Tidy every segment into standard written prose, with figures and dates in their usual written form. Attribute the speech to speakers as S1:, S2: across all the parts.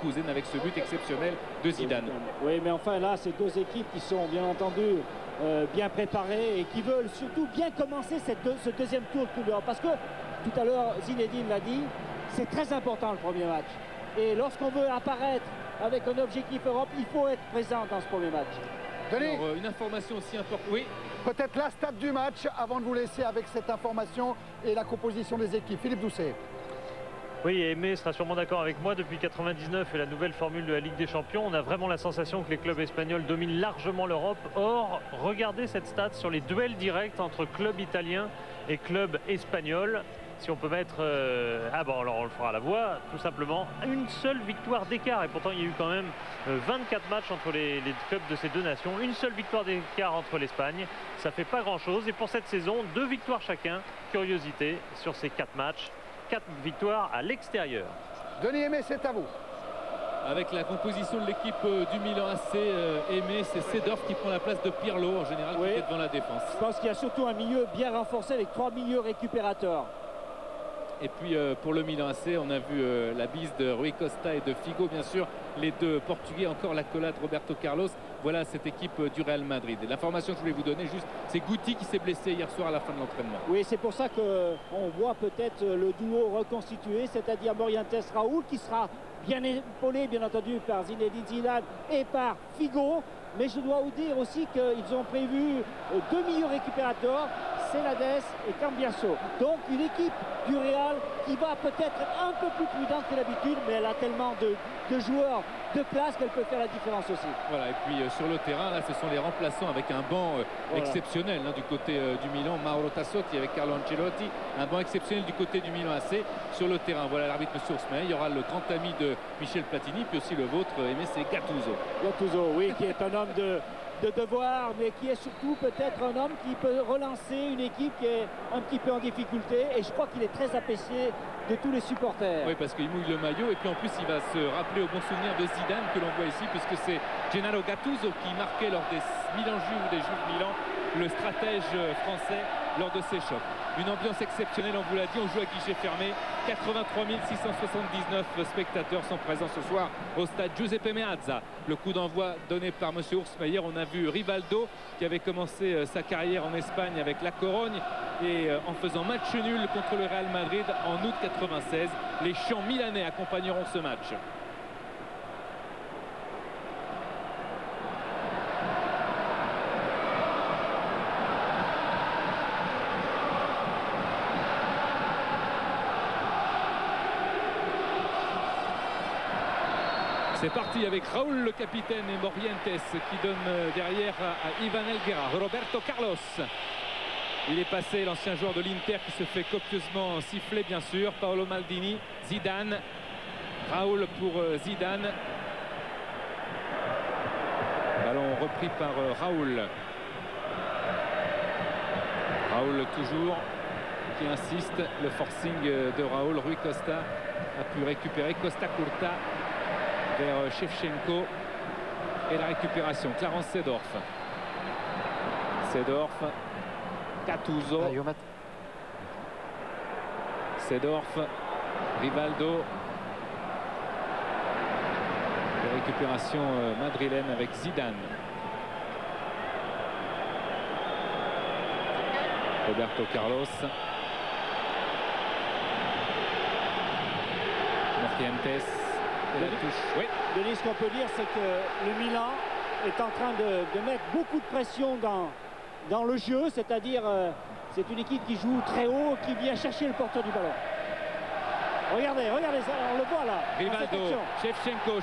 S1: Leverkusen avec ce but exceptionnel de Zidane.
S2: Oui, mais enfin là, c'est deux équipes qui sont bien entendu bien préparées et qui veulent surtout bien commencer ce deuxième tour de Coupe d'Europe. Parce que tout à l'heure, Zinedine l'a dit, c'est très important le premier match. Et lorsqu'on veut apparaître avec un objectif Europe, il faut être présent dans ce premier match.
S3: Denis,
S1: alors, une information aussi importante. Oui.
S3: Peut-être la stat du match avant de vous laisser avec cette information et la composition des équipes. Philippe Doucet.
S4: Oui, Aimé sera sûrement d'accord avec moi. Depuis 99 et la nouvelle formule de la Ligue des Champions, on a vraiment la sensation que les clubs espagnols dominent largement l'Europe. Or, regardez cette stat sur les duels directs entre clubs italiens et clubs espagnols. Si on peut mettre... Ah bon, alors on le fera à la voix. Tout simplement, une seule victoire d'écart. Et pourtant, il y a eu quand même 24 matchs entre les clubs de ces deux nations. Une seule victoire d'écart entre l'Espagne. Ça fait pas grand-chose. Et pour cette saison, 2 victoires chacun. Curiosité sur ces 4 matchs. 4 victoires à l'extérieur.
S3: Denis Aimé, c'est à vous.
S1: Avec la composition de l'équipe du Milan AC, Aimé, c'est Seedorf qui prend la place de Pirlo en général, qui est devant la défense.
S2: Je pense qu'il y a surtout un milieu bien renforcé avec 3 milieux récupérateurs.
S1: Et puis pour le Milan AC, on a vu la bise de Rui Costa et de Figo, bien sûr. Les deux Portugais, encore l'accolade Roberto Carlos. Voilà cette équipe du Real Madrid. Et l'information que je voulais vous donner, juste, c'est Guti qui s'est blessé hier soir à la fin de l'entraînement.
S2: Oui, c'est pour ça qu'on voit peut-être le duo reconstitué, c'est-à-dire Morientes Raoul, qui sera bien épaulé, bien entendu, par Zinedine Zidane et par Figo. Mais je dois vous dire aussi qu'ils ont prévu 2 milieux récupérateurs, Celades et Cambiasso. Donc une équipe du Real qui va peut-être un peu plus prudente que d'habitude, mais elle a tellement de joueurs de classe qu'elle peut faire la différence aussi.
S1: Voilà, et puis sur le terrain, là, ce sont les remplaçants avec un banc exceptionnel du côté du Milan. Mauro Tassotti avec Carlo Ancelotti, un banc exceptionnel du côté du Milan AC. Sur le terrain, voilà l'arbitre M. Ousmane. Il y aura le grand ami de Michel Platini, puis aussi le vôtre, Aimé, c'est Gattuso.
S2: Gattuso, oui, qui est un homme de devoir, mais qui est surtout peut-être un homme qui peut relancer une équipe qui est un petit peu en difficulté. Et je crois qu'il est très apprécié de tous les supporters.
S1: Oui, parce qu'il mouille le maillot et puis en plus il va se rappeler au bon souvenir de Zidane que l'on voit ici, puisque c'est Gennaro Gattuso qui marquait lors des Milan Juve ou des Juve Milan le stratège français lors de ces chocs. Une ambiance exceptionnelle, on vous l'a dit, on joue à guichet fermé. 83 679 spectateurs sont présents ce soir au stade Giuseppe Meazza. Le coup d'envoi donné par M. Orsmeyer. On a vu Rivaldo qui avait commencé sa carrière en Espagne avec la Corogne et en faisant match nul contre le Real Madrid en août 96. Les chants milanais accompagneront ce match. C'est parti avec Raoul le capitaine et Morientes qui donne derrière à Ivan Helguera. Roberto Carlos. Il est passé, l'ancien joueur de l'Inter qui se fait copieusement siffler bien sûr. Paolo Maldini, Zidane. Raoul pour Zidane. Ballon repris par Raoul. Raoul toujours qui insiste. Le forcing de Raoul. Rui Costa a pu récupérer. Costa Curta vers Shevchenko et la récupération. Clarence Seedorf. Seedorf. Gattuso. Seedorf. Rivaldo. Et récupération madrilène avec Zidane. Roberto Carlos. Morientes. La touche. Oui.
S2: Denis, ce qu'on peut dire, c'est que le Milan est en train de mettre beaucoup de pression dans le jeu, c'est-à-dire c'est une équipe qui joue très haut, qui vient chercher le porteur du ballon. Regardez, regardez ça, on le voit là.
S1: Rivaldo, Shevchenko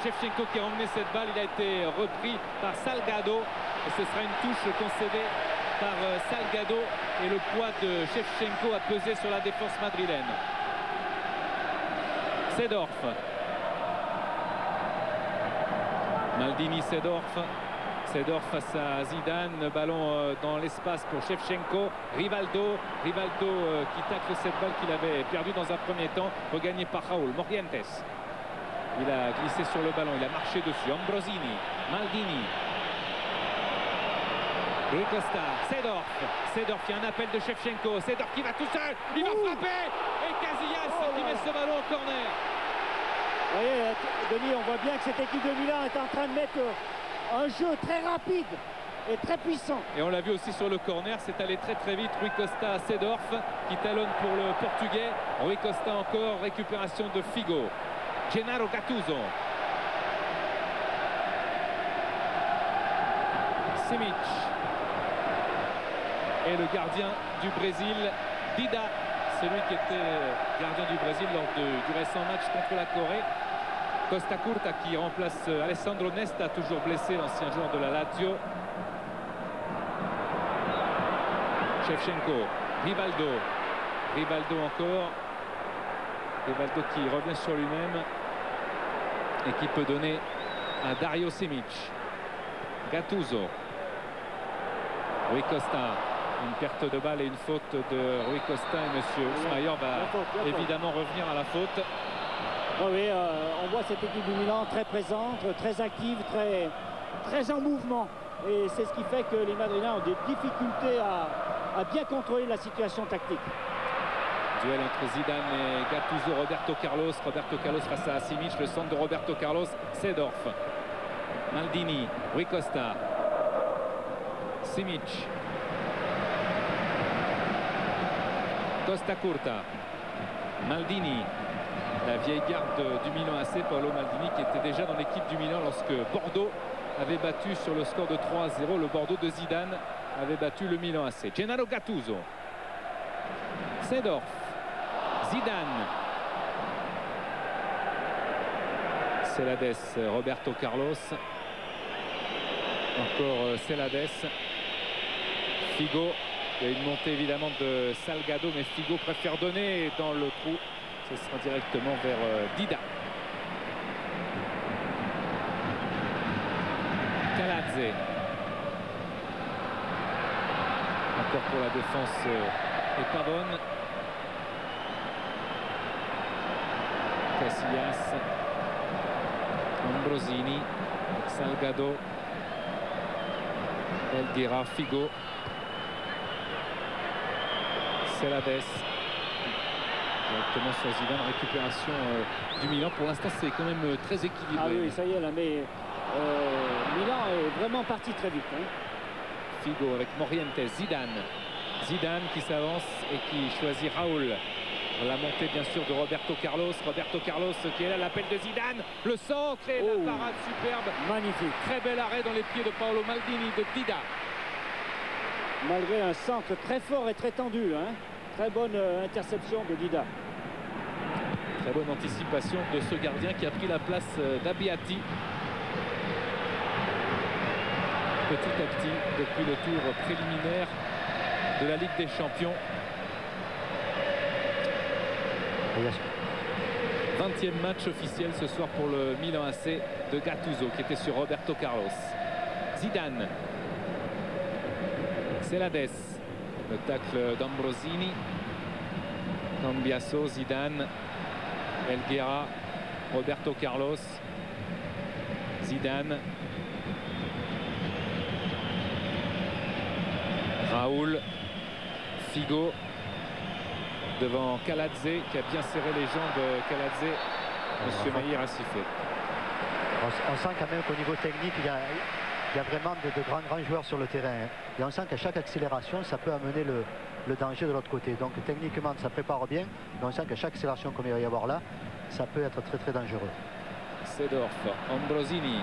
S1: qui a emmené cette balle, il a été repris par Salgado et ce sera une touche concédée par Salgado et le poids de Shevchenko a pesé sur la défense madrilène. Seedorf. Maldini, Seedorf. Seedorf face à Zidane. Ballon dans l'espace pour Shevchenko. Rivaldo. Rivaldo qui tacle cette balle qu'il avait perdue dans un premier temps. Regagné par Raoul. Morientes. Il a glissé sur le ballon. Il a marché dessus. Ambrosini. Maldini. Rui Costa. Seedorf. Seedorf, il y a un appel de Shevchenko. Seedorf qui va tout seul. Il va frapper. Et Casillas qui met ce ballon au corner.
S2: Vous voyez, Denis, on voit bien que cette équipe de Milan est en train de mettre un jeu très rapide et très puissant.
S1: Et on l'a vu aussi sur le corner, c'est allé très très vite. Rui Costa à Seedorf qui talonne pour le Portugais. Rui Costa encore, récupération de Figo. Gennaro Gattuso. Simic. Et le gardien du Brésil, Dida, celui qui était gardien du Brésil lors du récent match contre la Corée. Costa Curta qui remplace Alessandro Nesta, toujours blessé, l'ancien joueur de la Lazio. Shevchenko, Rivaldo encore. Rivaldo qui revient sur lui-même et qui peut donner à Dario Simic. Gattuso. Rui Costa. Une perte de balle et une faute de Rui Costa, et M. Ousmaier va évidemment revenir à la faute.
S2: Oui, on voit cette équipe du Milan très présente, très active, très en mouvement. Et c'est ce qui fait que les Madrilènes ont des difficultés à bien contrôler la situation tactique.
S1: Duel entre Zidane et Gattuso. Roberto Carlos face à Simic. Le centre de Roberto Carlos, Seedorf. Maldini, Rui Costa. Simic. Costa Curta. Maldini. La vieille garde du Milan AC, Paolo Maldini, qui était déjà dans l'équipe du Milan lorsque Bordeaux avait battu sur le score de 3-0. Le Bordeaux de Zidane avait battu le Milan AC. Gennaro Gattuso. Seedorf. Zidane. Celades, Roberto Carlos. Encore Celades. Figo. Il y a une montée évidemment de Salgado, mais Figo préfère donner dans le trou. Ce sera directement vers Dida. Kaladze. Encore pour la défense est pas bonne. Casillas. Ambrosini. Salgado. Elguera. Figo. Celades. Directement sur Zidane, récupération du Milan. Pour l'instant, c'est quand même très équilibré.
S2: Ah oui, ça y est, là, mais Milan est vraiment parti très vite. Hein.
S1: Figo avec Morientes, Zidane qui s'avance et qui choisit Raoul. La montée, bien sûr, de Roberto Carlos qui est là, l'appel de Zidane. Le centre et la parade superbe.
S2: Magnifique.
S1: Très bel arrêt dans les pieds de Paolo Maldini, de Dida.
S2: Malgré un centre très fort et très tendu. Hein. Très bonne interception de Dida.
S1: Très bonne anticipation de ce gardien qui a pris la place d'Abbiati. Petit à petit, depuis le tour préliminaire de la Ligue des Champions. 20e match officiel ce soir pour le Milan AC de Gattuso qui était sur Roberto Carlos. Zidane. Celades. Le tacle d'Ambrosini. Cambiasso, Zidane. Elguera. Roberto Carlos. Zidane. Raoul. Figo. Devant Kaladze qui a bien serré les jambes. Kaladze. Monsieur Maillère a sifflé.
S5: On sent quand même qu'au niveau technique, il y a vraiment de grands joueurs sur le terrain. Et on sent qu'à chaque accélération, ça peut amener le danger de l'autre côté. Donc techniquement, ça prépare bien. Mais on sent qu'à chaque accélération comme il va y avoir là, ça peut être très très dangereux.
S1: Seedorf, Ambrosini,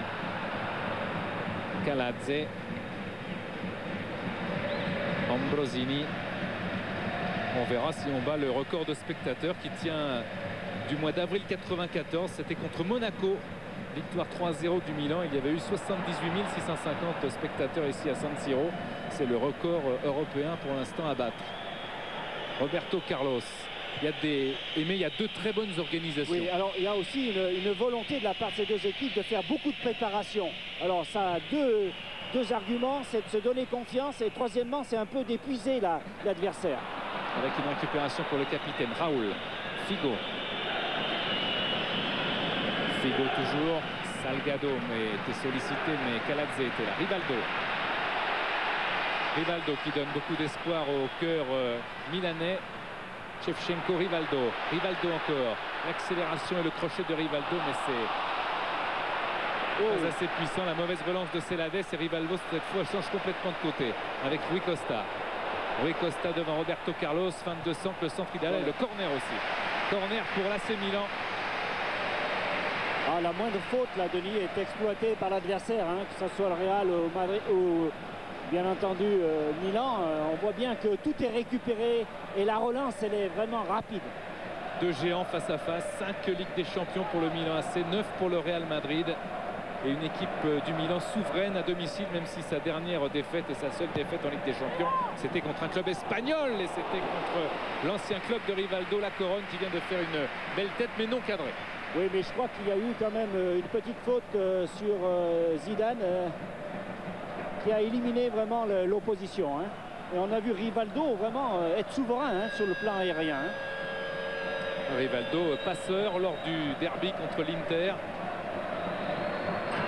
S1: Kaladze. Ambrosini. On verra si on bat le record de spectateurs qui tient du mois d'avril 94. C'était contre Monaco. Victoire 3-0 du Milan. Il y avait eu 78 650 spectateurs ici à San Siro. C'est le record européen pour l'instant à battre. Roberto Carlos. Mais il y a deux très bonnes organisations.
S2: Oui, alors il y a aussi une volonté de la part de ces deux équipes de faire beaucoup de préparation. Alors ça a deux arguments, c'est de se donner confiance et troisièmement, c'est un peu d'épuiser l'adversaire.
S1: Avec une récupération pour le capitaine Raoul. Figo. Figo toujours. Salgado mais était sollicité, mais Kaladze était là. Rivaldo qui donne beaucoup d'espoir au cœur milanais. Shevchenko, Rivaldo. Rivaldo encore. L'accélération et le crochet de Rivaldo, mais c'est pas assez puissant. La mauvaise relance de Celades et Rivaldo cette fois change complètement de côté avec Rui Costa. Rui Costa devant Roberto Carlos. Fin de centre, le centre idéal et le corner aussi. Corner pour l'AC Milan.
S2: Ah, la moindre faute, là, Denis, est exploitée par l'adversaire, hein, que ce soit le Real ou Madrid ou bien entendu Milan. On voit bien que tout est récupéré et la relance, elle est vraiment rapide.
S1: Deux géants face à face, 5 Ligue des Champions pour le Milan AC, 9 pour le Real Madrid. Et une équipe du Milan souveraine à domicile, même si sa dernière défaite et sa seule défaite en Ligue des Champions, c'était contre un club espagnol et c'était contre l'ancien club de Rivaldo, la Corogne, qui vient de faire une belle tête mais non cadrée.
S2: Oui, mais je crois qu'il y a eu quand même une petite faute sur Zidane qui a éliminé vraiment l'opposition. Hein. Et on a vu Rivaldo vraiment être souverain hein, sur le plan aérien. Hein.
S1: Rivaldo passeur lors du derby contre l'Inter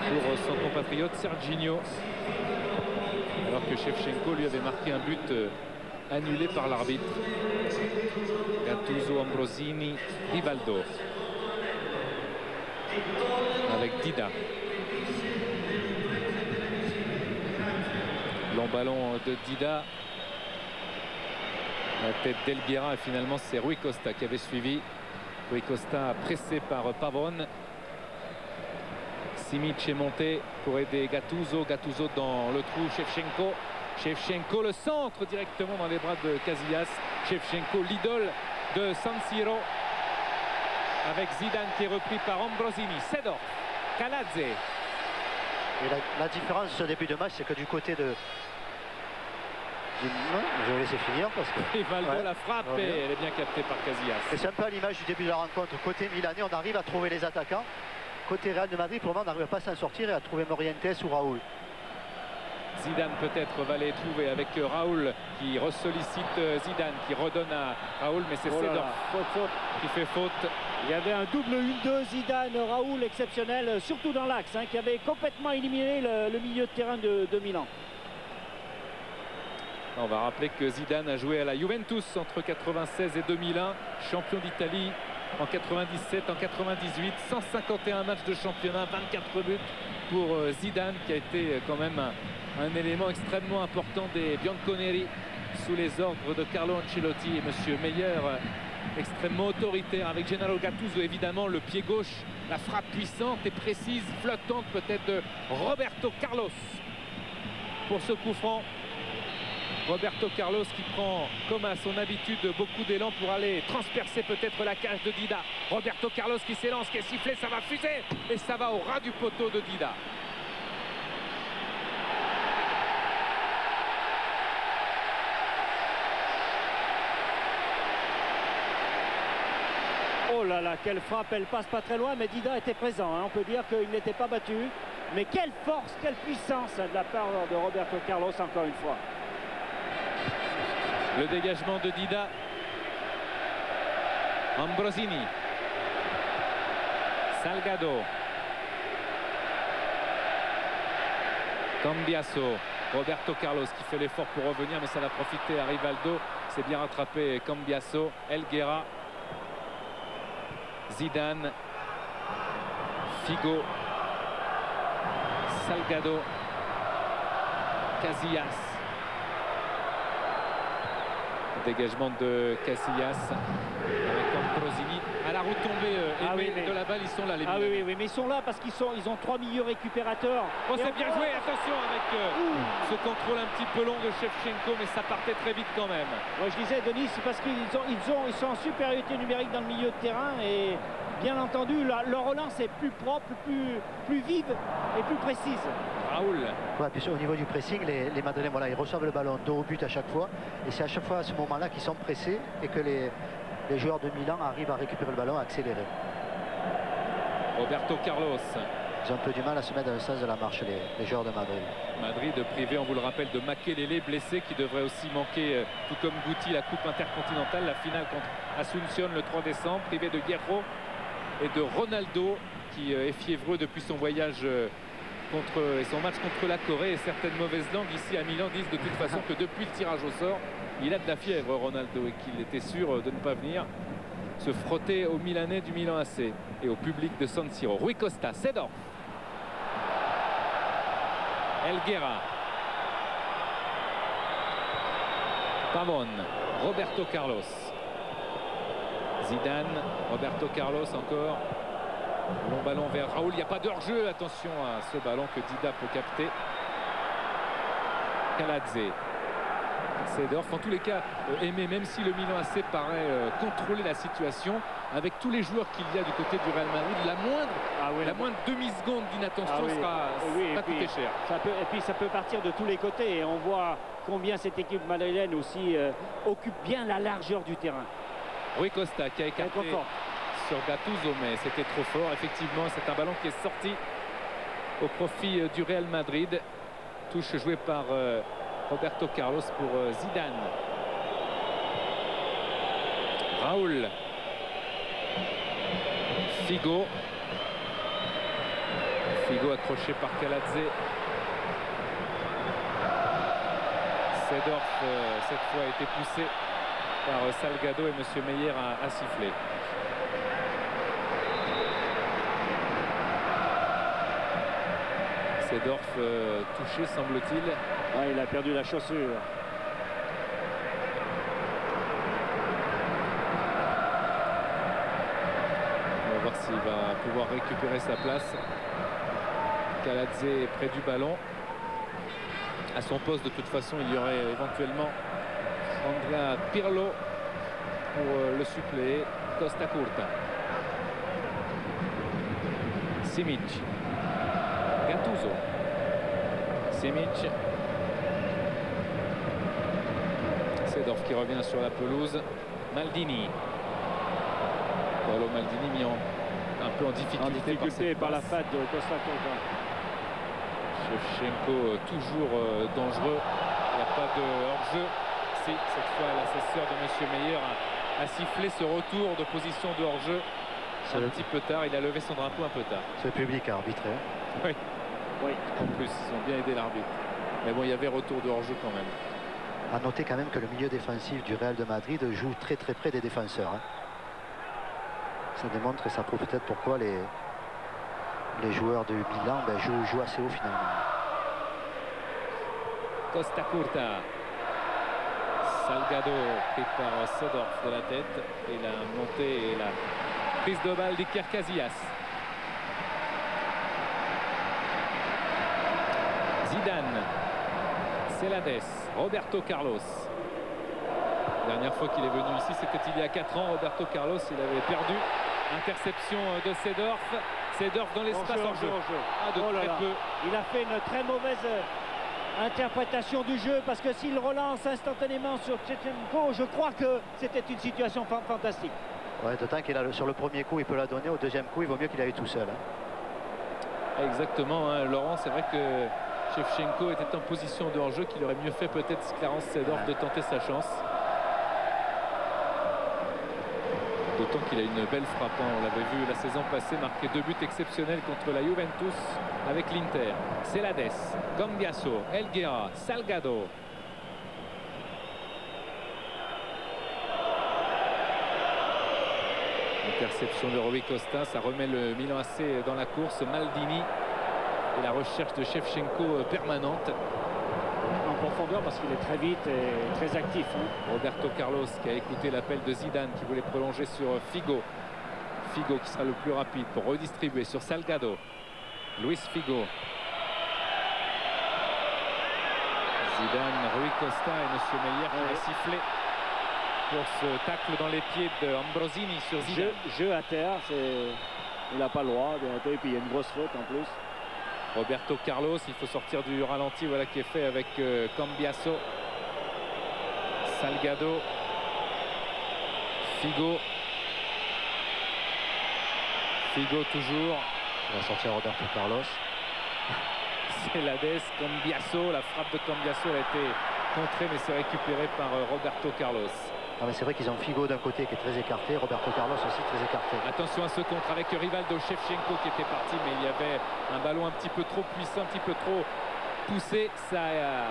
S1: pour son compatriote Serginho, alors que Shevchenko lui avait marqué un but annulé par l'arbitre. Gattuso, Ambrosini, Rivaldo avec Dida. Long ballon de Dida, la tête d'Elguera, et finalement c'est Rui Costa qui avait suivi. Rui Costa pressé par Pavone. Simic est monté pour aider Gattuso. Gattuso dans le trou. Shevchenko. Shevchenko, le centre directement dans les bras de Casillas. Shevchenko, l'idole de San Siro. Avec Zidane qui est repris par Ambrosini. Sedorf, Kaladze.
S5: Et la différence de ce début de match, c'est que du côté de... Je vais laisser finir parce que...
S1: Rivaldo la frappe et elle est bien captée par Casillas.
S5: Et c'est un peu à l'image du début de la rencontre. Côté milanais, on arrive à trouver les attaquants. Côté Real de Madrid, pour le moment, on n'arrive pas à s'en sortir et à trouver Morientes ou Raoul.
S1: Zidane peut-être va les trouver avec Raoul qui ressollicite Zidane, qui redonne à Raoul, mais c'est Sedorf qui fait faute.
S2: Il y avait un double 1-2 Zidane-Raoul exceptionnel, surtout dans l'axe, hein, qui avait complètement éliminé le milieu de terrain de Milan.
S1: On va rappeler que Zidane a joué à la Juventus entre 96 et 2001, champion d'Italie en 97, en 98, 151 matchs de championnat, 24 buts pour Zidane, qui a été quand même un élément extrêmement important des Bianconeri sous les ordres de Carlo Ancelotti et Monsieur Meyer, extrêmement autoritaire avec Gennaro Gattuso, évidemment le pied gauche, la frappe puissante et précise, flottante peut-être de Roberto Carlos pour ce coup franc. Roberto Carlos qui prend, comme à son habitude, beaucoup d'élan pour aller transpercer peut-être la cage de Dida. Roberto Carlos qui s'élance, qui est sifflé, ça va fuser et ça va au ras du poteau de Dida.
S2: Oh là là, quelle frappe, elle passe pas très loin, mais Dida était présent, hein. On peut dire qu'il n'était pas battu. Mais quelle force, quelle puissance de la part de Roberto Carlos, encore une fois.
S1: Le dégagement de Dida. Ambrosini. Salgado. Cambiaso. Roberto Carlos qui fait l'effort pour revenir, mais ça va profiter à Rivaldo. C'est bien rattrapé Cambiaso. Elguera. Zidane. Figo. Salgado. Casillas. Dégagement de Casillas avec Ambrosini à la retombée de la balle. Ils sont là les Milanais.
S2: Oui, mais ils sont là parce qu'ils ont 3 milieux récupérateurs.
S1: Oh, c'est bien joué, attention avec ce contrôle un petit peu long de Shevchenko, mais ça partait très vite quand même.
S2: Moi je disais, Denis, c'est parce qu'ils sont en supériorité numérique dans le milieu de terrain et bien entendu leur relance est plus propre, plus vive et plus précise.
S1: Raoul.
S5: Ouais, puis au niveau du pressing, les Madrilènes, voilà, ils reçoivent le ballon dos au but à chaque fois. Et c'est à chaque fois à ce moment-là qu'ils sont pressés et que les joueurs de Milan arrivent à récupérer le ballon, à accélérer.
S1: Roberto Carlos.
S5: Ils ont un peu du mal à se mettre dans le sens de la marche, les joueurs de Madrid.
S1: Madrid privé, on vous le rappelle, de Makelele, blessé, qui devrait aussi manquer, tout comme Guti, la Coupe intercontinentale, la finale contre Asunción le 3 décembre, privé de Hierro et de Ronaldo, qui est fiévreux depuis son voyage et son match contre la Corée. Et certaines mauvaises langues ici à Milan disent de toute façon que depuis le tirage au sort, il a de la fièvre, Ronaldo, et qu'il était sûr de ne pas venir se frotter aux Milanais du Milan AC et au public de San Siro. Rui Costa, Seedorf, Helguera, Pavón, Roberto Carlos, Zidane, Roberto Carlos encore. Long ballon vers Raoul, il n'y a pas de hors-jeu. Attention à ce ballon que Dida peut capter. Kaladze, Seedorf. En tous les cas, Aimé, même si le Milan AC paraît contrôler la situation, avec tous les joueurs qu'il y a du côté du Real Madrid, la moindre demi-seconde d'inattention sera coûter cher.
S2: Et puis ça peut partir de tous les côtés. Et on voit combien cette équipe madrilène aussi occupe bien la largeur du terrain.
S1: Rui Costa qui a écarté sur Gattuso, mais c'était trop fort. Effectivement, c'est un ballon qui est sorti au profit du Real Madrid. Touche jouée par Roberto Carlos pour Zidane. Raoul, Figo accroché par Kaladze. Seedorf cette fois a été poussé par Salgado et M. Meyer a sifflé. Seedorf touché, semble-t-il.
S2: Il a perdu la chaussure.
S1: On va voir s'il va pouvoir récupérer sa place. Kaladze est près du ballon. À son poste, de toute façon, il y aurait éventuellement Andrea Pirlo pour le suppléer. Costa Curta, Simic, Gattuso, Simic, Seedorf qui revient sur la pelouse. Maldini, Paolo Maldini mis un peu en difficulté
S2: par la patte de Costa Curta.
S1: Shevchenko toujours dangereux. Il n'y a pas de hors-jeu. Si, cette fois l'assesseur de M. Meyer a sifflé ce retour de position de hors-jeu un petit peu tard. Il a levé son drapeau un peu tard.
S5: C'est le public à arbitrer.
S1: Oui. En plus, ils ont bien aidé l'arbitre. Mais bon, il y avait retour de hors-jeu quand même.
S5: À noter quand même que le milieu défensif du Real de Madrid joue très près des défenseurs. Ça démontre et ça prouve peut-être pourquoi les joueurs de Milan jouent assez haut finalement.
S1: Costa Curta, Salgado pris par Seedorf de la tête, et la montée et la prise de balle d'Iker Casillas. Zidane, Celades, Roberto Carlos. La dernière fois qu'il est venu ici, c'était il y a 4 ans. Roberto Carlos, il avait perdu. Interception de Seedorf. Seedorf dans l'espace en jeu.
S2: Il a fait une très mauvaise interprétation du jeu, parce que s'il relance instantanément sur Shevchenko, je crois que c'était une situation fantastique.
S5: Ouais, d'autant qu'il a sur le premier coup, il peut la donner. Au deuxième coup, il vaut mieux qu'il aille tout seul.
S1: Exactement, Laurent, c'est vrai que Shevchenko était en position de hors-jeu, qu'il aurait mieux fait peut-être Clarence Seedorf de tenter sa chance. D'autant qu'il a une belle frappe, on l'avait vu la saison passée, marqué 2 buts exceptionnels contre la Juventus avec l'Inter. Celades, Cambiaso, Helguera, Salgado. Interception de Rui Costa, ça remet le Milan AC dans la course. Maldini et la recherche de Shevchenko permanente.
S2: En profondeur parce qu'il est très vite et très actif.
S1: Roberto Carlos qui a écouté l'appel de Zidane qui voulait prolonger sur Figo. Figo qui sera le plus rapide pour redistribuer sur Salgado. Luis Figo. Zidane, Rui Costa et M. Meyer qui a sifflé pour ce tacle dans les pieds de Ambrosini sur Zidane.
S2: Jeu à terre, il n'a pas le droit, et puis il y a une grosse faute en plus.
S1: Roberto Carlos, il faut sortir du ralenti, voilà qui est fait avec Cambiaso, Salgado, Figo toujours.
S5: Il va sortir Roberto Carlos.
S1: Celades, Cambiaso, la frappe de Cambiaso a été contrée mais c'est récupéré par Roberto Carlos.
S5: Ah, c'est vrai qu'ils ont Figo d'un côté qui est très écarté, Roberto Carlos aussi très écarté.
S1: Attention à ce contre avec Rivaldo, Shevchenko qui était parti, mais il y avait un ballon un petit peu trop puissant, un petit peu trop poussé. Ça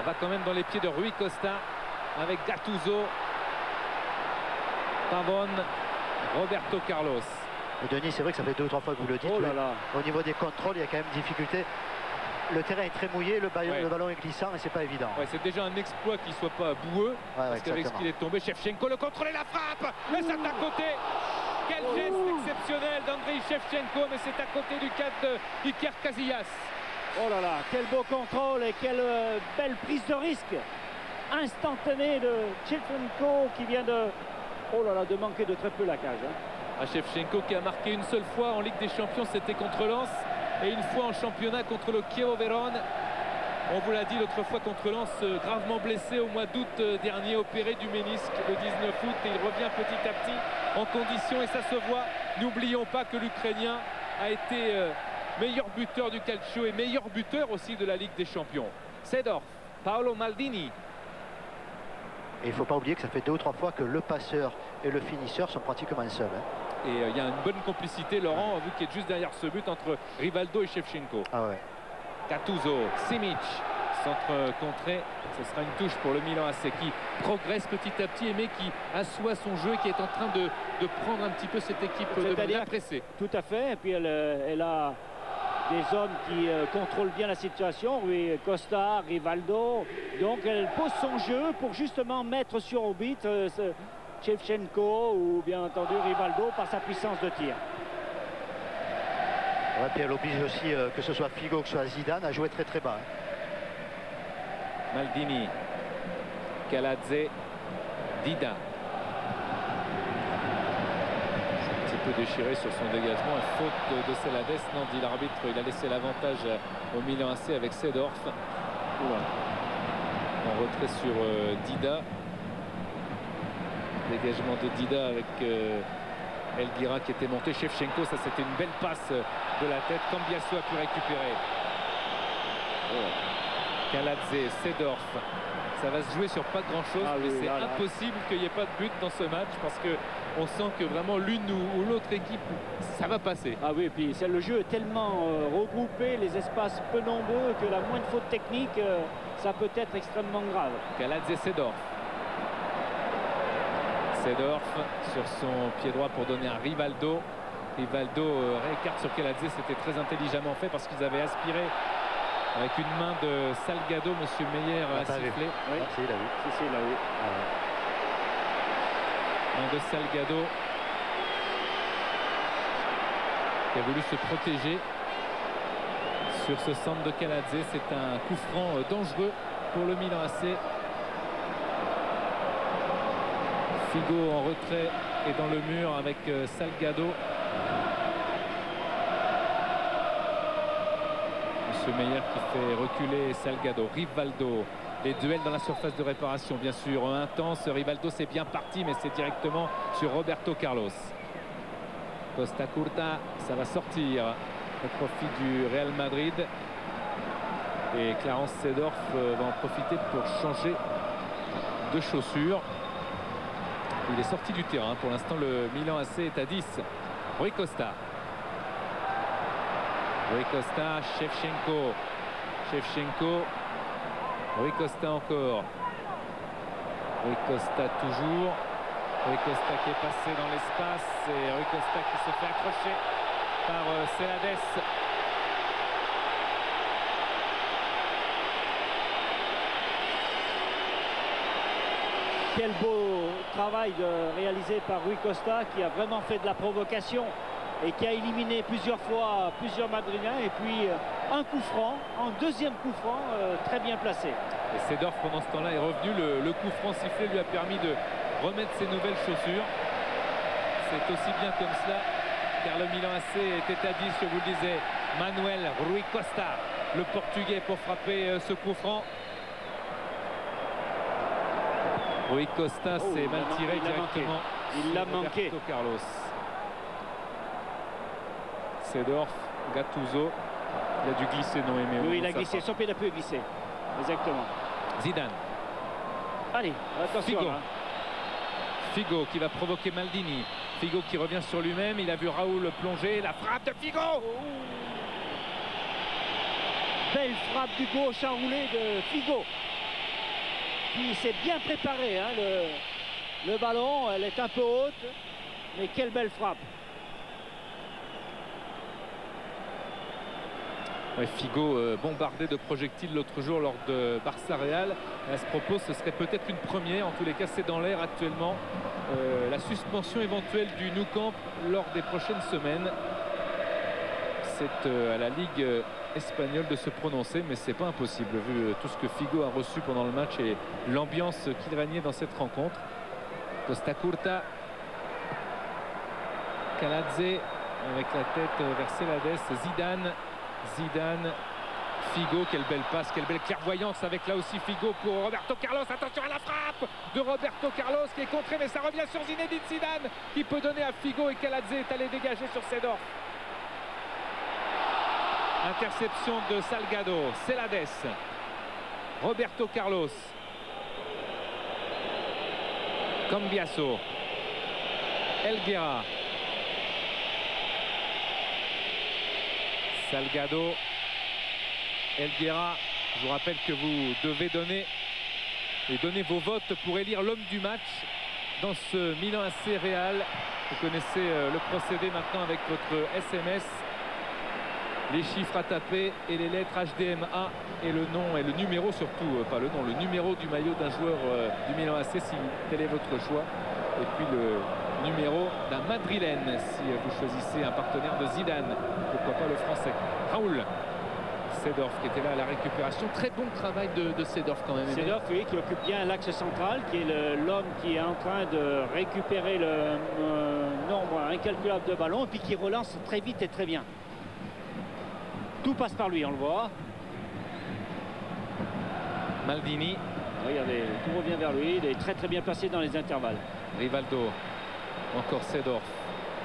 S1: va quand même dans les pieds de Rui Costa avec Gattuso, Pavone, Roberto Carlos.
S5: Et Denis, c'est vrai que ça fait 2 ou 3 fois que vous le dites.
S2: Oh là là.
S5: Au niveau des contrôles, il y a quand même difficulté. Le terrain est très mouillé, le ballon est glissant et c'est pas évident.
S1: Ouais, c'est déjà un exploit qu'il ne soit pas boueux, parce qu'avec ce qu'il est tombé, Shevchenko, le contrôle et la frappe, mais c'est à côté. Quel geste exceptionnel d'Andriy Shevchenko, mais c'est à côté du cadre de Iker Casillas.
S2: Oh là là, quel beau contrôle et quelle belle prise de risque instantanée de Shevchenko qui vient de, oh là là, de manquer de très peu la cage.
S1: Shevchenko qui a marqué une seule fois en Ligue des Champions, c'était contre Lens, et une fois en championnat contre le Chievo Vérone. On vous l'a dit l'autre fois contre Lens, gravement blessé au mois d'août dernier, opéré du ménisque le 19 août, et il revient petit à petit en condition et ça se voit. N'oublions pas que l'Ukrainien a été meilleur buteur du calcio et meilleur buteur aussi de la Ligue des Champions. Seedorf, Paolo Maldini.
S5: Et il ne faut pas oublier que ça fait 2 ou 3 fois que le passeur et le finisseur sont pratiquement seuls.
S1: Et il y a une bonne complicité, Laurent, vous qui êtes juste derrière ce but, entre Rivaldo et Shevchenko.
S5: Ah ouais.
S1: Gattuso, Simic, centre contré, ce sera une touche pour le Milan AC qui progresse petit à petit, mais qui assoit son jeu, qui est en train de prendre un petit peu cette équipe, de la presser.
S2: Tout à fait, et puis elle a des hommes qui contrôlent bien la situation, Rui Costa, Rivaldo, donc elle pose son jeu pour justement mettre sur orbite Shevchenko ou bien entendu Rivaldo par sa puissance de tir.
S5: Ouais, puis elle oblige aussi que ce soit Figo, que ce soit Zidane à jouer très très bas.
S1: Maldini, Kaladze, Dida. Un petit peu déchiré sur son dégagement, une faute de Celades. Non, dit l'arbitre, il a laissé l'avantage au Milan AC avec Seedorf. En retrait sur Dida. Dégagement de Dida avec Elguira qui était monté. Shevchenko, ça c'était une belle passe de la tête. Cambiasso a pu récupérer. Kaladze, Seedorf. Ça va se jouer sur pas grand chose, mais c'est impossible qu'il n'y ait pas de but dans ce match parce que on sent que vraiment l'une ou l'autre équipe, ça va passer.
S2: Ah oui, et puis le jeu est tellement regroupé, les espaces peu nombreux que la moindre faute technique, ça peut être extrêmement grave.
S1: Kaladze, Seedorf. Seedorf sur son pied droit pour donner un Rivaldo. Rivaldo réécarte sur Kaladze, c'était très intelligemment fait parce qu'ils avaient aspiré avec une main de Salgado. Monsieur Meyer a sifflé.
S2: Oui,
S5: il a vu.
S2: Si, il a vu.
S1: Main de Salgado qui a voulu se protéger sur ce centre de Kaladze. C'est un coup franc dangereux pour le Milan AC. Figo en retrait et dans le mur avec Salgado. Monsieur Meyer qui fait reculer Salgado. Rivaldo, les duels dans la surface de réparation bien sûr intense. Rivaldo c'est bien parti mais c'est directement sur Roberto Carlos. Costa Curta, ça va sortir au profit du Real Madrid. Et Clarence Seedorf va en profiter pour changer de chaussures. Il est sorti du terrain. Pour l'instant, le Milan AC est à 10. Rui Costa. Rui Costa, Shevchenko. Shevchenko. Rui Costa encore. Rui Costa toujours. Rui Costa qui est passé dans l'espace. Et Rui Costa qui se fait accrocher par Celades.
S2: Quel beau travail réalisé par Rui Costa qui a vraiment fait de la provocation et qui a éliminé plusieurs fois plusieurs Madrilènes et puis un coup franc, un deuxième coup franc très bien placé.
S1: Et Seedorf pendant ce temps-là est revenu, le coup franc sifflé lui a permis de remettre ses nouvelles chaussures. C'est aussi bien comme cela car le Milan AC était à 10, je vous le disais. Manuel Rui Costa, le Portugais pour frapper ce coup franc. Rui Costa s'est mal tiré directement.
S2: Il l'a manqué.
S1: Carlos. Seedorf, Gattuso. Il a dû glisser, non Aimé?
S2: Oui, il a glissé. Son pied d'appui a glissé. Exactement.
S1: Zidane.
S2: Allez, attention.
S1: Figo. Figo qui va provoquer Maldini. Figo qui revient sur lui-même. Il a vu Raoul plonger. La frappe de Figo.
S2: Belle frappe du gauche enroulé de Figo. Qui s'est bien préparé. Hein, le ballon, elle est un peu haute. Mais quelle belle frappe.
S1: Ouais, Figo bombardé de projectiles l'autre jour lors de Barça Real. À ce propos, ce serait peut-être une première. En tous les cas, c'est dans l'air actuellement. La suspension éventuelle du Nou Camp lors des prochaines semaines. C'est à la Ligue espagnole de se prononcer, mais c'est pas impossible vu tout ce que Figo a reçu pendant le match et l'ambiance qui régnait dans cette rencontre. Costa Curta, Caladze avec la tête vers Celades, Zidane, Figo, quelle belle passe, quelle belle clairvoyance avec là aussi Figo pour Roberto Carlos. Attention à la frappe de Roberto Carlos qui est contrée, mais ça revient sur Zinedine Zidane qui peut donner à Figo et Caladze est allé dégager sur Seedorf. Interception de Salgado, Celades, Roberto Carlos, Cambiaso, Helguera, Salgado, Helguera. Je vous rappelle que vous devez donner vos votes pour élire l'homme du match dans ce Milan AC Real. Vous connaissez le procédé maintenant avec votre SMS. Les chiffres à taper et les lettres HDMA et le nom et le numéro surtout, pas le nom, le numéro du maillot d'un joueur du Milan AC si tel est votre choix. Et puis le numéro d'un Madrilène si vous choisissez un partenaire de Zidane, pourquoi pas le français. Raoul, Seedorf qui était là à la récupération. Très bon travail de Seedorf quand même.
S2: Seedorf, oui, qui occupe bien l'axe central, qui est l'homme qui est en train de récupérer le nombre incalculable de ballons et puis qui relance très vite et très bien. Tout passe par lui, on le voit.
S1: Maldini.
S2: Regardez, tout revient vers lui. Il est très très bien placé dans les intervalles.
S1: Rivaldo. Encore Seedorf.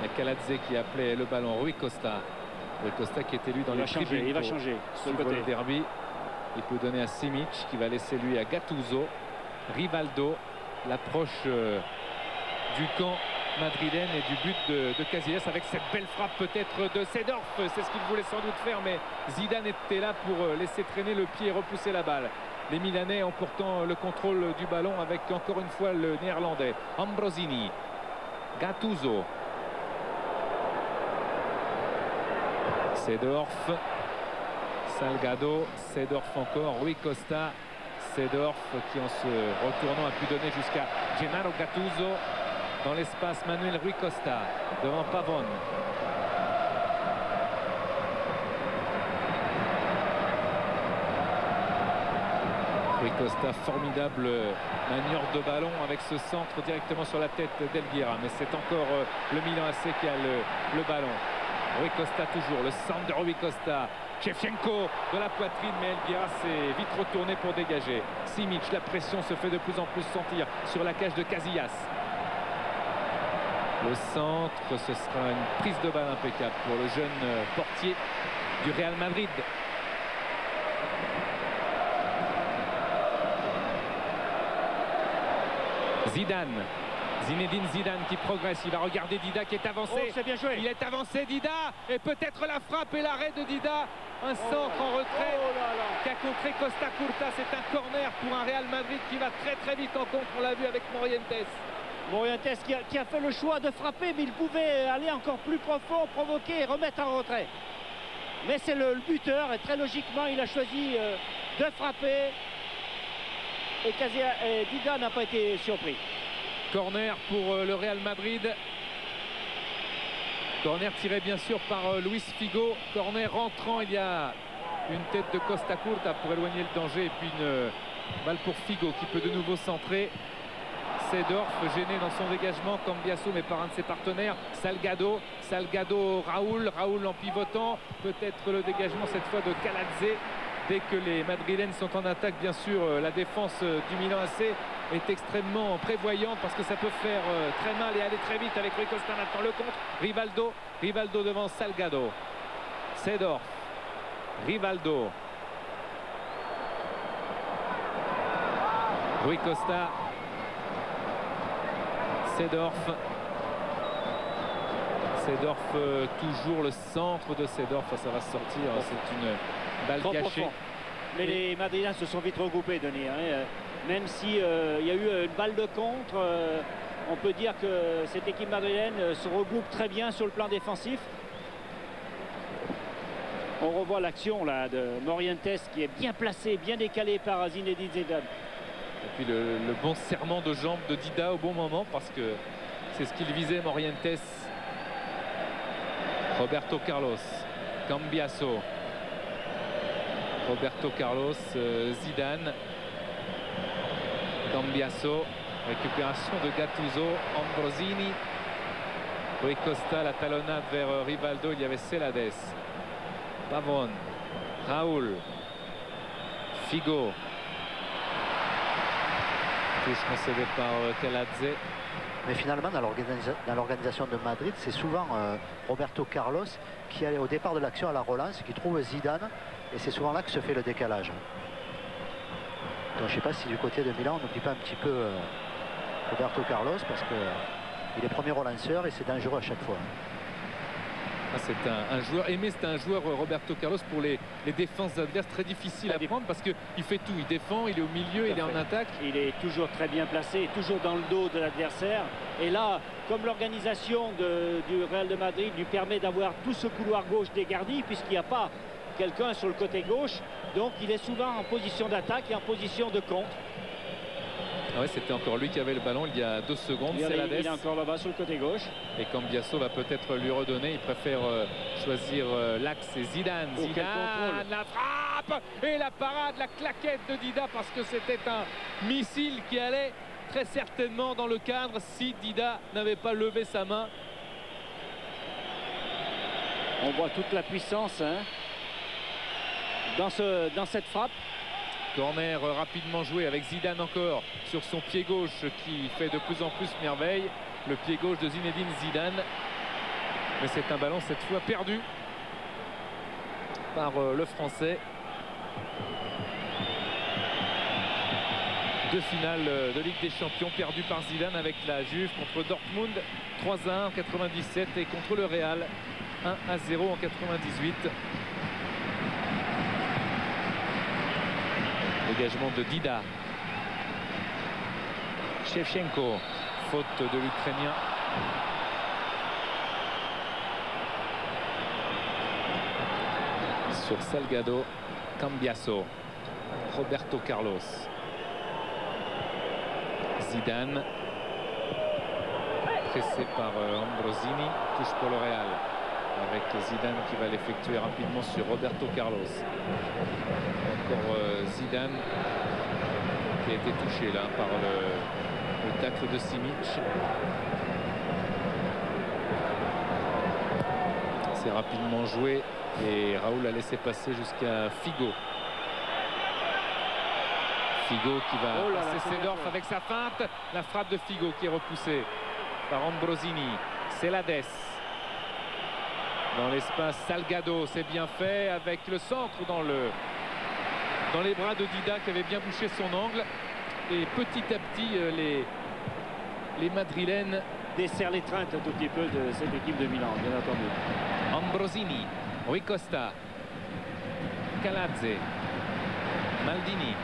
S1: Et Caladze qui appelait le ballon. Rui Costa. Rui Costa qui est élu dans les tribunes.
S2: Il va changer.
S1: Sur le derby. Il peut donner à Simic qui va laisser lui à Gattuso. Rivaldo. L'approche du camp madrilène et du but de Casillas avec cette belle frappe peut-être de Seedorf. C'est ce qu'il voulait sans doute faire, mais Zidane était là pour laisser traîner le pied et repousser la balle. Les Milanais en portant le contrôle du ballon avec encore une fois le néerlandais Ambrosini, Gattuso, Seedorf, Salgado, Seedorf encore, Rui Costa, Seedorf qui en se retournant a pu donner jusqu'à Gennaro Gattuso. Dans l'espace, Manuel Rui Costa devant Pavone. Rui Costa, formidable manière de ballon avec ce centre directement sur la tête d'Helguera. Mais c'est encore le Milan AC qui a le ballon. Rui Costa toujours, le centre de Rui Costa. Shevchenko de la poitrine, mais Helguera s'est vite retourné pour dégager. Simic, la pression se fait de plus en plus sentir sur la cage de Casillas. Le centre, ce sera une prise de balle impeccable pour le jeune portier du Real Madrid. Zidane, Zinedine Zidane qui progresse, il va regarder Dida qui est avancé.
S2: Oh, c'est bien joué.
S1: Il est avancé Dida et peut-être la frappe et l'arrêt de Dida. Un centre en retrait qui a contré Costa Curta. C'est un corner pour un Real Madrid qui va très très vite en contre, on l'a vu avec Morientes.
S2: Morientes qui a fait le choix de frapper, mais il pouvait aller encore plus profond, provoquer et remettre en retrait. Mais c'est le buteur et très logiquement il a choisi de frapper et Dida n'a pas été surpris.
S1: Corner pour le Real Madrid. Corner tiré bien sûr par Luis Figo. Corner rentrant, il y a une tête de Costa Curta pour éloigner le danger et puis une balle pour Figo qui peut de nouveau centrer. Seedorf gêné dans son dégagement, Cambiaso mais par un de ses partenaires. Salgado, Raoul en pivotant, peut-être le dégagement cette fois de Caladze. Dès que les Madrilènes sont en attaque, bien sûr la défense du Milan AC est extrêmement prévoyante parce que ça peut faire très mal et aller très vite avec Rui Costa maintenant le contre. Rivaldo devant Salgado, Seedorf, Rivaldo, Rui Costa, Seedorf. Seedorf, toujours le centre de Seedorf, ça va sortir, c'est une balle
S2: Trop
S1: cachée.
S2: profond. Mais les Madrilènes se sont vite regroupés, Denis. Même si il y a eu une balle de contre, on peut dire que cette équipe madrilène se regroupe très bien sur le plan défensif. On revoit l'action là de Morientes qui est bien placé, bien décalé par Zinedine Zidane.
S1: Et puis le bon serrement de jambe de Dida au bon moment, parce que c'est ce qu'il visait, Morientes. Roberto Carlos, Cambiasso, Roberto Carlos, Zidane, Cambiasso, récupération de Gattuso, Ambrosini, Rui Costa, la talonnade vers Rivaldo, il y avait Celades, Pavón, Raúl, Figo, touche concédée par Caladze.
S5: Mais finalement, dans l'organisation de Madrid, c'est souvent Roberto Carlos qui est au départ de l'action à la relance, qui trouve Zidane, et c'est souvent là que se fait le décalage. Donc je ne sais pas si du côté de Milan, on n'oublie pas un petit peu Roberto Carlos, parce qu'il est premier relanceur et c'est dangereux à chaque fois.
S1: C'est un joueur aimé, c'est un joueur, Roberto Carlos, pour les défenses adverses, très difficile à prendre parce qu'il fait tout, il défend, il est au milieu, il est en attaque. Il
S2: est toujours très bien placé, toujours dans le dos de l'adversaire. Et là, comme l'organisation du Real de Madrid lui permet d'avoir tout ce couloir gauche dégarni, puisqu'il n'y a pas quelqu'un sur le côté gauche, donc il est souvent en position d'attaque et en position de contre.
S1: Ouais, c'était encore lui qui avait le ballon il y a 2 secondes.
S2: Il est encore là-bas sur le côté gauche.
S1: Et Cambiasso va peut-être lui redonner. Il préfère choisir l'axe. C'est Zidane. Zidane, la frappe et la parade, la claquette de Dida, parce que c'était un missile qui allait très certainement dans le cadre si Dida n'avait pas levé sa main.
S2: On voit toute la puissance dans cette frappe.
S1: Corner rapidement joué avec Zidane encore sur son pied gauche qui fait de plus en plus merveille. Le pied gauche de Zinedine Zidane. Mais c'est un ballon cette fois perdu par le Français. 2 finales de Ligue des Champions perdues par Zidane avec la Juve contre Dortmund 3-1 en 97 et contre le Real 1-0 en 98. Dégagement de Dida. Shevchenko, faute de l'Ukrainien. Sur Salgado, Cambiasso, Roberto Carlos, Zidane, pressé par Ambrosini, touche pour le Real, avec Zidane qui va l'effectuer rapidement sur Roberto Carlos. Encore Zidane qui a été touché là par le tacle de Simic. C'est rapidement joué et Raúl a laissé passer jusqu'à Figo. Figo qui va passer Seedorf avec sa feinte. La frappe de Figo qui est repoussée par Ambrosini. Celades. Dans l'espace, Salgado, c'est bien fait avec le centre dans les bras de Dida qui avait bien bouché son angle. Et petit à petit, les Madrilènes
S2: desserrent l'étreinte un tout petit peu de cette équipe de Milan, bien entendu.
S1: Ambrosini, Rui Costa, Caladze, Maldini,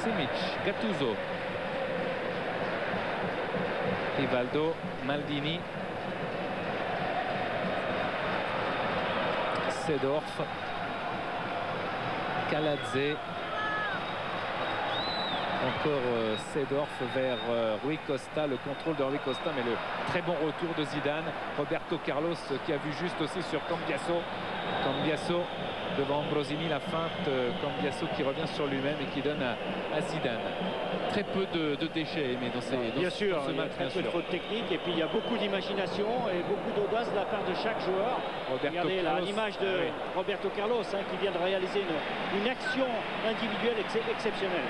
S1: Simic, Gattuso, Rivaldo, Maldini, Seedorf, Caladze, encore Seedorf vers Rui Costa, le contrôle de Rui Costa, mais le très bon retour de Zidane. Roberto Carlos qui a vu juste aussi sur Cambiasso. Cambiasso devant Ambrosini, la feinte, Cambiasso qui revient sur lui-même et qui donne à Zidane. Très peu de déchets, mais dans ce match,
S2: il y a très peu de fautes techniques et puis il y a beaucoup d'imagination et beaucoup d'audace de la part de chaque joueur. Regardez l'image de Roberto Carlos qui vient de réaliser une action individuelle exceptionnelle.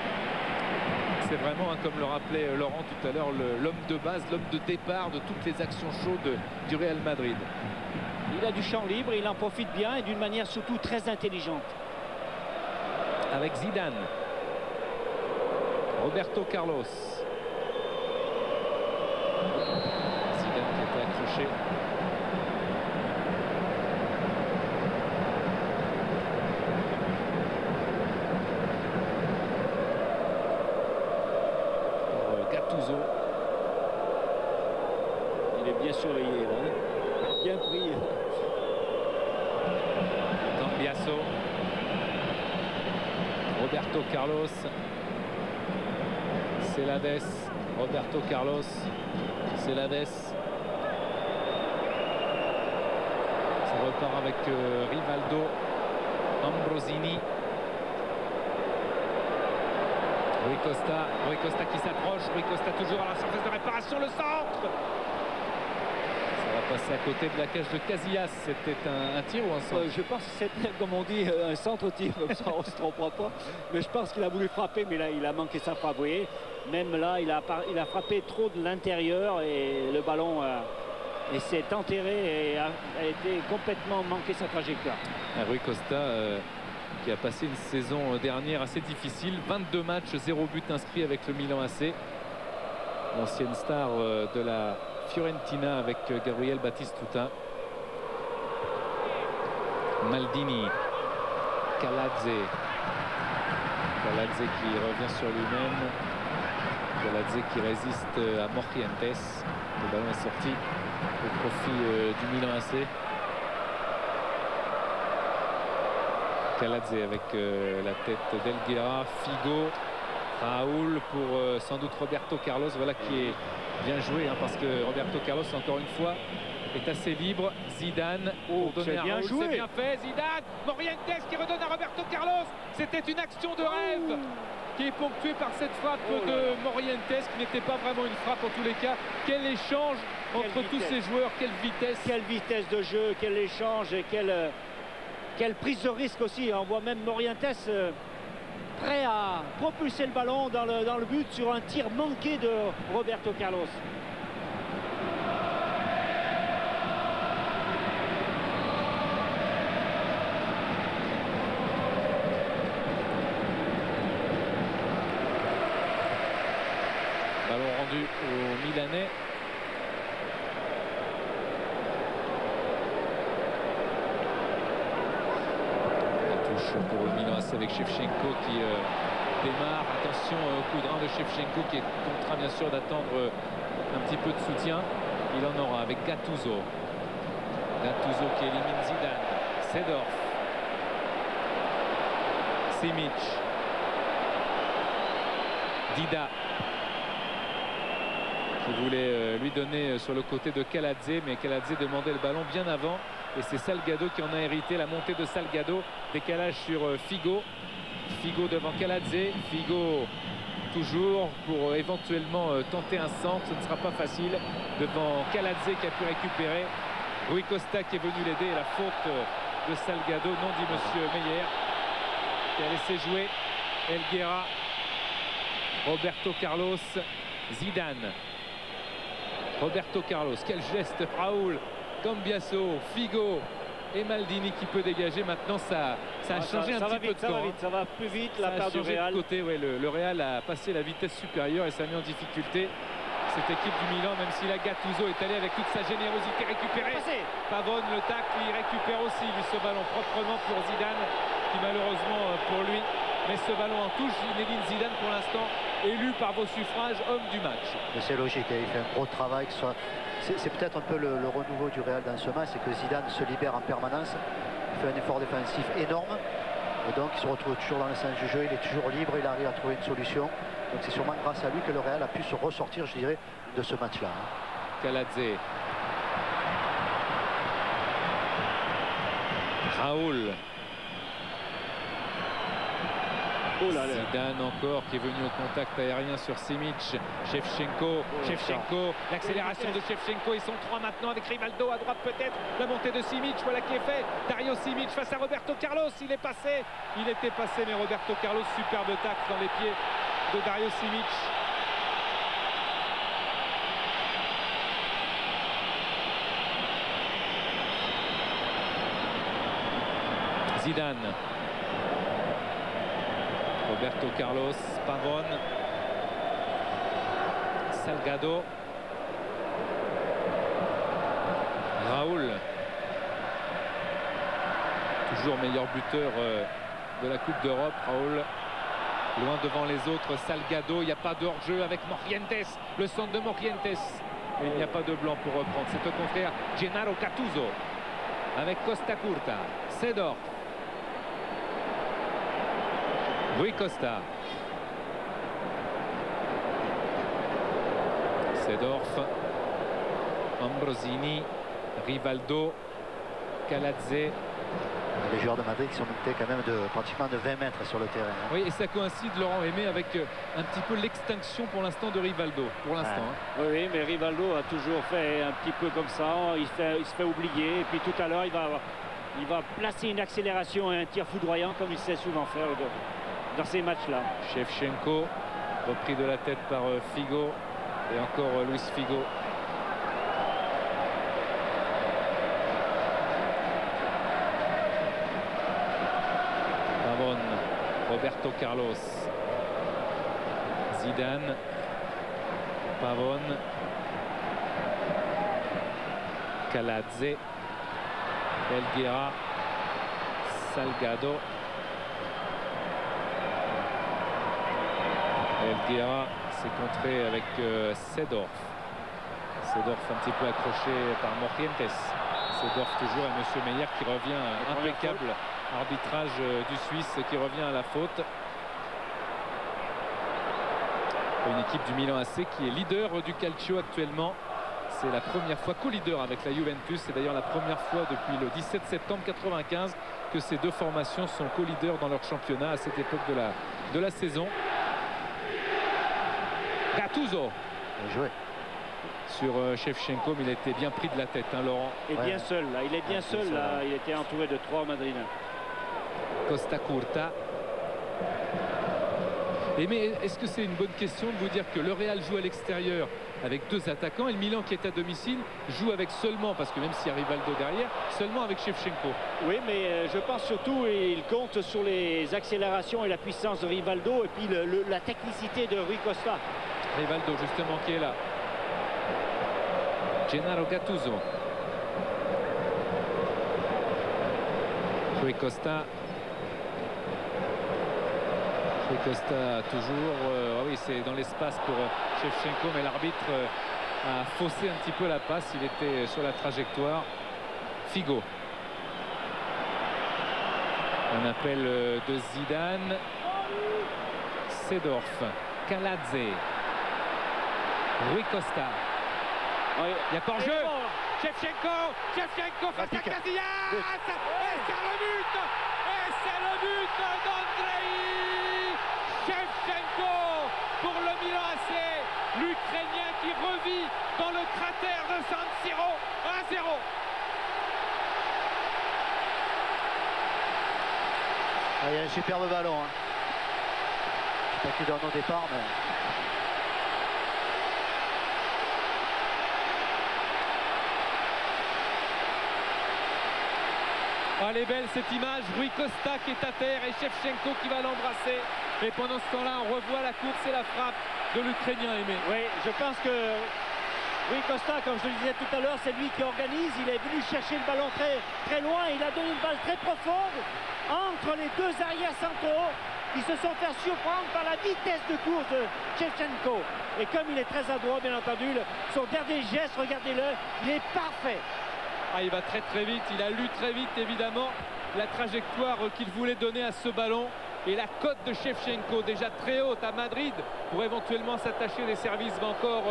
S1: C'est vraiment, comme le rappelait Laurent tout à l'heure, l'homme de base, l'homme de départ de toutes les actions chaudes du Real Madrid.
S2: Il a du champ libre, il en profite bien et d'une manière surtout très intelligente.
S1: Avec Zidane, Roberto Carlos, chercher. Gattuso.
S2: Il est bien surveillé là, hein. Bien pris.
S1: Cambiasso. Roberto Carlos. Celades. Roberto Carlos. Celades. Ça repart avec Rivaldo. Ambrosini. Rui Costa qui s'approche. Rui Costa toujours à la surface de réparation. Le centre. Ça va passer à côté de la cage de Casillas. C'était un tir ou un centre?
S2: Je pense que c'était, comme on dit, un centre-tir, comme ça on ne se trompera pas. Mais je pense qu'il a voulu frapper, mais là il a manqué sa frappe. Vous voyez, même là il a frappé trop de l'intérieur et le ballon s'est enterré et a été complètement manqué sa trajectoire.
S1: Rui Costa qui a passé une saison dernière assez difficile. 22 matchs, 0 but inscrit avec le Milan AC. L'ancienne star de la Fiorentina avec Gabriel Batistuta. Maldini. Kaladze. Kaladze qui revient sur lui-même. Kaladze qui résiste à Morientes. Le ballon est sorti au profit du Milan AC. Kaladze avec la tête d'Elguera. Figo. Raoul pour sans doute Roberto Carlos. Voilà qui est bien joué, hein, parce que Roberto Carlos, encore une fois, est assez libre. Zidane pour donner à Raoul. C'est bien fait. Zidane. Morientes qui redonne à Roberto Carlos. C'était une action de rêve qui est ponctuée par cette frappe de Morientes qui n'était pas vraiment une frappe en tous les cas. Quel échange entre tous ces joueurs. Quelle vitesse.
S2: Quelle vitesse de jeu, quel échange et quelle prise de risque aussi. On voit même Morientes prêt à propulser le ballon dans le but sur un tir manqué de Roberto Carlos.
S1: Ballon rendu aux Milanais. Pour le Milan AC avec Shevchenko qui démarre. Attention au coup de rein de Shevchenko qui est contraint bien sûr d'attendre un petit peu de soutien. Il en aura avec Gattuso. Gattuso qui élimine Zidane. Seedorf. Simic. Dida qui voulait lui donner sur le côté de Kaladze, mais Kaladze demandait le ballon bien avant et c'est Salgado qui en a hérité. La montée de Salgado, décalage sur Figo. Figo devant Kaladze. Figo toujours pour éventuellement tenter un centre. Ce ne sera pas facile devant Kaladze qui a pu récupérer. Rui Costa qui est venu l'aider. La faute de Salgado, non dit monsieur Meyer, qui a laissé jouer Elguera. Roberto Carlos. Zidane. Roberto Carlos, quel geste. Raoul, Cambiasso, Figo et Maldini qui peut dégager. Maintenant ça a changé un petit peu de temps.
S2: Ça va plus vite la part du Real.
S1: De côté, ouais, le Real a passé la vitesse supérieure et ça a mis en difficulté cette équipe du Milan, même si la Gattuso est allé avec toute sa générosité récupérer. Pavone, le tacle, il récupère aussi lui ce ballon proprement pour Zidane qui malheureusement pour lui met ce ballon en touche. Zinedine Zidane pour l'instant élu par vos suffrages homme du match.
S5: C'est logique, il fait un gros travail. C'est peut-être un peu le renouveau du Real dans ce match, c'est que Zidane se libère en permanence, il fait un effort défensif énorme et donc il se retrouve toujours dans le sens du jeu, il est toujours libre, il arrive à trouver une solution. Donc c'est sûrement grâce à lui que le Real a pu se ressortir, je dirais, de ce match-là.
S1: Kaladze. Raoul.
S2: Oh là là.
S1: Zidane encore qui est venu au contact aérien sur Simic. Shevchenko. Shevchenko. L'accélération de Shevchenko. Ils sont 3 maintenant avec Rivaldo à droite peut-être. La montée de Simic. Voilà qui est fait. Dario Simic face à Roberto Carlos. Il est passé. Il était passé mais Roberto Carlos. Superbe tacle dans les pieds de Dario Simic. Zidane. Roberto Carlos, Pavone, Salgado, Raoul, toujours meilleur buteur de la Coupe d'Europe. Raoul, loin devant les autres. Salgado, il n'y a pas de hors-jeu avec Morientes, le centre de Morientes. Mais il n'y a pas de blanc pour reprendre. C'est au contraire Gennaro Gattuso avec Costa Curta. Seedorf, Rui Costa, Seedorf, Ambrosini, Rivaldo, Kaladze.
S5: Les joueurs de Madrid qui sont montés quand même pratiquement de 20 mètres sur le terrain.
S1: Oui, et ça coïncide, Laurent Aimé, avec un petit peu l'extinction pour l'instant de Rivaldo. Pour l'instant.
S2: Ouais. Oui, mais Rivaldo a toujours fait un petit peu comme ça. Il se fait oublier. Et puis tout à l'heure, il va placer une accélération et un tir foudroyant comme il sait souvent faire dans ces matchs-là.
S1: Shevchenko, repris de la tête par Figo. Et encore Luis Figo. Pavón, Roberto Carlos, Zidane, Pavón, Kaladze, Helguera, Salgado, Helguera s'est contré avec Seedorf. Seedorf un petit peu accroché par Morientes. Seedorf toujours, et Monsieur Meyer qui revient, impeccable arbitrage du Suisse qui revient à la faute. Une équipe du Milan AC qui est leader du Calcio actuellement. C'est la première fois co-leader avec la Juventus. C'est d'ailleurs la première fois depuis le 17 septembre 1995 que ces deux formations sont co-leaders dans leur championnat à cette époque de la saison. Gattuso.
S5: Bien joué.
S1: Sur Shevchenko, mais il était bien pris de la tête, hein, Laurent.
S2: Et bien seul, là. Il est bien seul, là. Il était entouré de 3 Madrilènes.
S1: Costa Curta. Mais est-ce que c'est une bonne question de vous dire que le Real joue à l'extérieur avec 2 attaquants et le Milan qui est à domicile joue avec seulement, parce que même s'il y a Rivaldo derrière, seulement avec Shevchenko?
S2: Oui, mais je pense surtout il compte sur les accélérations et la puissance de Rivaldo et puis la technicité de Rui Costa.
S1: Rivaldo justement qui est là. Gennaro Gattuso. Rui Costa. Rui Costa toujours. Oui, c'est dans l'espace pour Shevchenko, mais l'arbitre a faussé un petit peu la passe. Il était sur la trajectoire. Figo. Un appel de Zidane. Seedorf. Kaladze. Rui Costa.
S2: Oui.
S1: Il y a pas jeu. Shevchenko face à Casillas. Et c'est le but. Et c'est le but d'Andrei Shevchenko pour le Milan AC. L'Ukrainien qui revit dans le cratère de San Siro. 1-0.
S5: Il y a un superbe ballon. Hein. Je ne sais pas qui donne au départ, mais...
S1: Elle est belle cette image, Rui Costa qui est à terre et Shevchenko qui va l'embrasser. Et pendant ce temps-là, on revoit la course et la frappe de l'Ukrainien, Aimé.
S2: Oui, je pense que Rui Costa, comme je le disais tout à l'heure, c'est lui qui organise. Il est venu chercher le ballon très loin. Il a donné une balle très profonde entre les 2 arrières centraux. Ils se sont fait surprendre par la vitesse de course de Shevchenko. Et comme il est très adroit, bien entendu, son dernier geste, regardez-le, il est parfait.
S1: Ah, il va très vite, il a lu très vite évidemment la trajectoire qu'il voulait donner à ce ballon. Et la cote de Shevchenko déjà très haute à Madrid pour éventuellement s'attacher. Les services va encore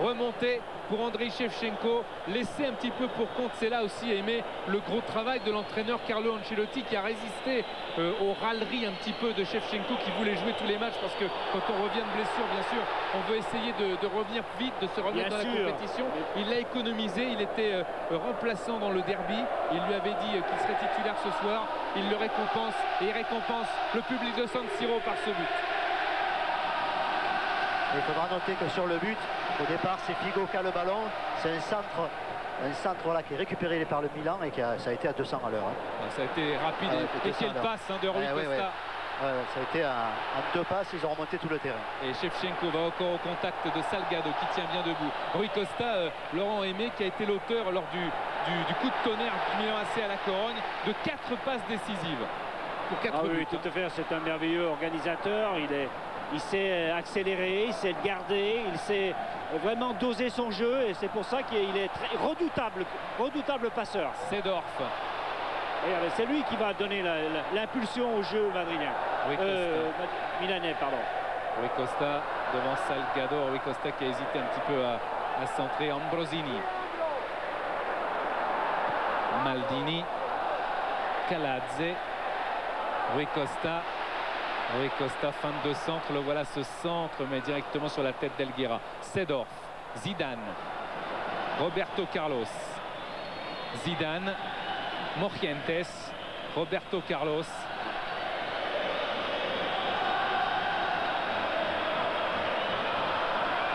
S1: remonter pour Andrei Shevchenko. Laisser un petit peu pour compte, c'est là aussi aimer le gros travail de l'entraîneur Carlo Ancelotti qui a résisté aux râleries un petit peu de Shevchenko qui voulait jouer tous les matchs parce que quand on revient de blessure, bien sûr, on veut essayer de revenir vite, de se remettre dans la compétition. Il l'a économisé, il était remplaçant dans le derby. Il lui avait dit qu'il serait titulaire ce soir. Il le récompense et il récompense le public de San Siro par ce but.
S5: Il faudra noter que sur le but, au départ, c'est Figo qui a le ballon. C'est un centre là, qui est récupéré par le Milan et ça a été à 200 à l'heure. Hein.
S1: Ça a été rapide et quelle passe de Rui Costa.
S5: Ça a été en 2 passes, ils ont remonté tout le terrain.
S1: Et Shevchenko va encore au contact de Salgado qui tient bien debout. Rui Costa, Laurent Aimé qui a été l'auteur lors du du coup de tonnerre du Milan AC à la Corogne, de 4 passes décisives pour 4 buts.
S2: Oui, tout à fait, c'est un merveilleux organisateur. Il sait accélérer, il sait garder, il sait vraiment doser son jeu et c'est pour ça qu'il est très redoutable passeur.
S1: Seedorf.
S2: Regardez, c'est lui qui va donner l'impulsion au jeu madrilène. Milanais, pardon.
S1: Rui Costa devant Salgado. Rui Costa qui a hésité un petit peu à centrer. Ambrosini. Maldini. Caladze. Rui Costa. Rui Costa, fin de centre. Le voilà, ce centre, mais directement sur la tête d'Elguera. Seedorf. Zidane. Roberto Carlos. Zidane. Morientes. Roberto Carlos.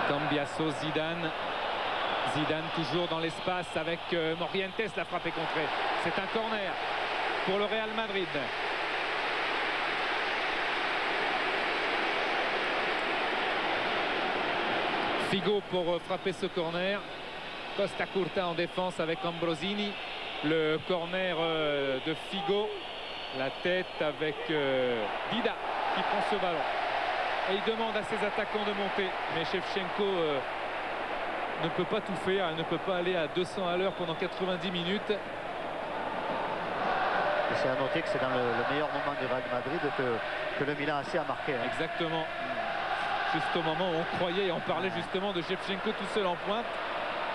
S1: Cambiasso, Zidane. Zidane toujours dans l'espace avec Morientes. La frappe est contrée. C'est un corner pour le Real Madrid. Figo pour frapper ce corner. Costa Curta en défense avec Ambrosini. Le corner de Figo. La tête avec Dida qui prend ce ballon. Et il demande à ses attaquants de monter. Mais Shevchenko ne peut pas tout faire. Il ne peut pas aller à 200 à l'heure pendant 90 minutes.
S5: C'est à noter que c'est dans le meilleur moment du Real Madrid que le Milan AC a marqué. Hein.
S1: Exactement. Juste au moment où on croyait et on parlait justement de Shevchenko tout seul en pointe.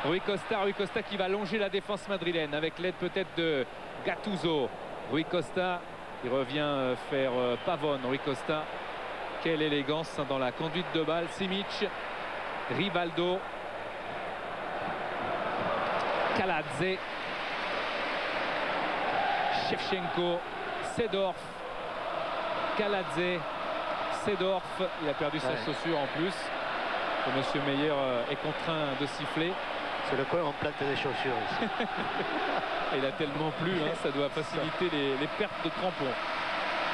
S1: Rui Costa qui va longer la défense madrilène avec l'aide peut-être de Gattuso. Rui Costa qui revient faire Pavone. Rui Costa, quelle élégance dans la conduite de balle. Simic, Rivaldo, Caladze, Shevchenko, Seedorf, Caladze, Seedorf. Il a perdu sa chaussure en plus. Et Monsieur Meyer est contraint de siffler.
S5: C'est le coin où on plante des chaussures ici.
S1: Il a tellement plu, hein, ça doit faciliter les pertes de crampons.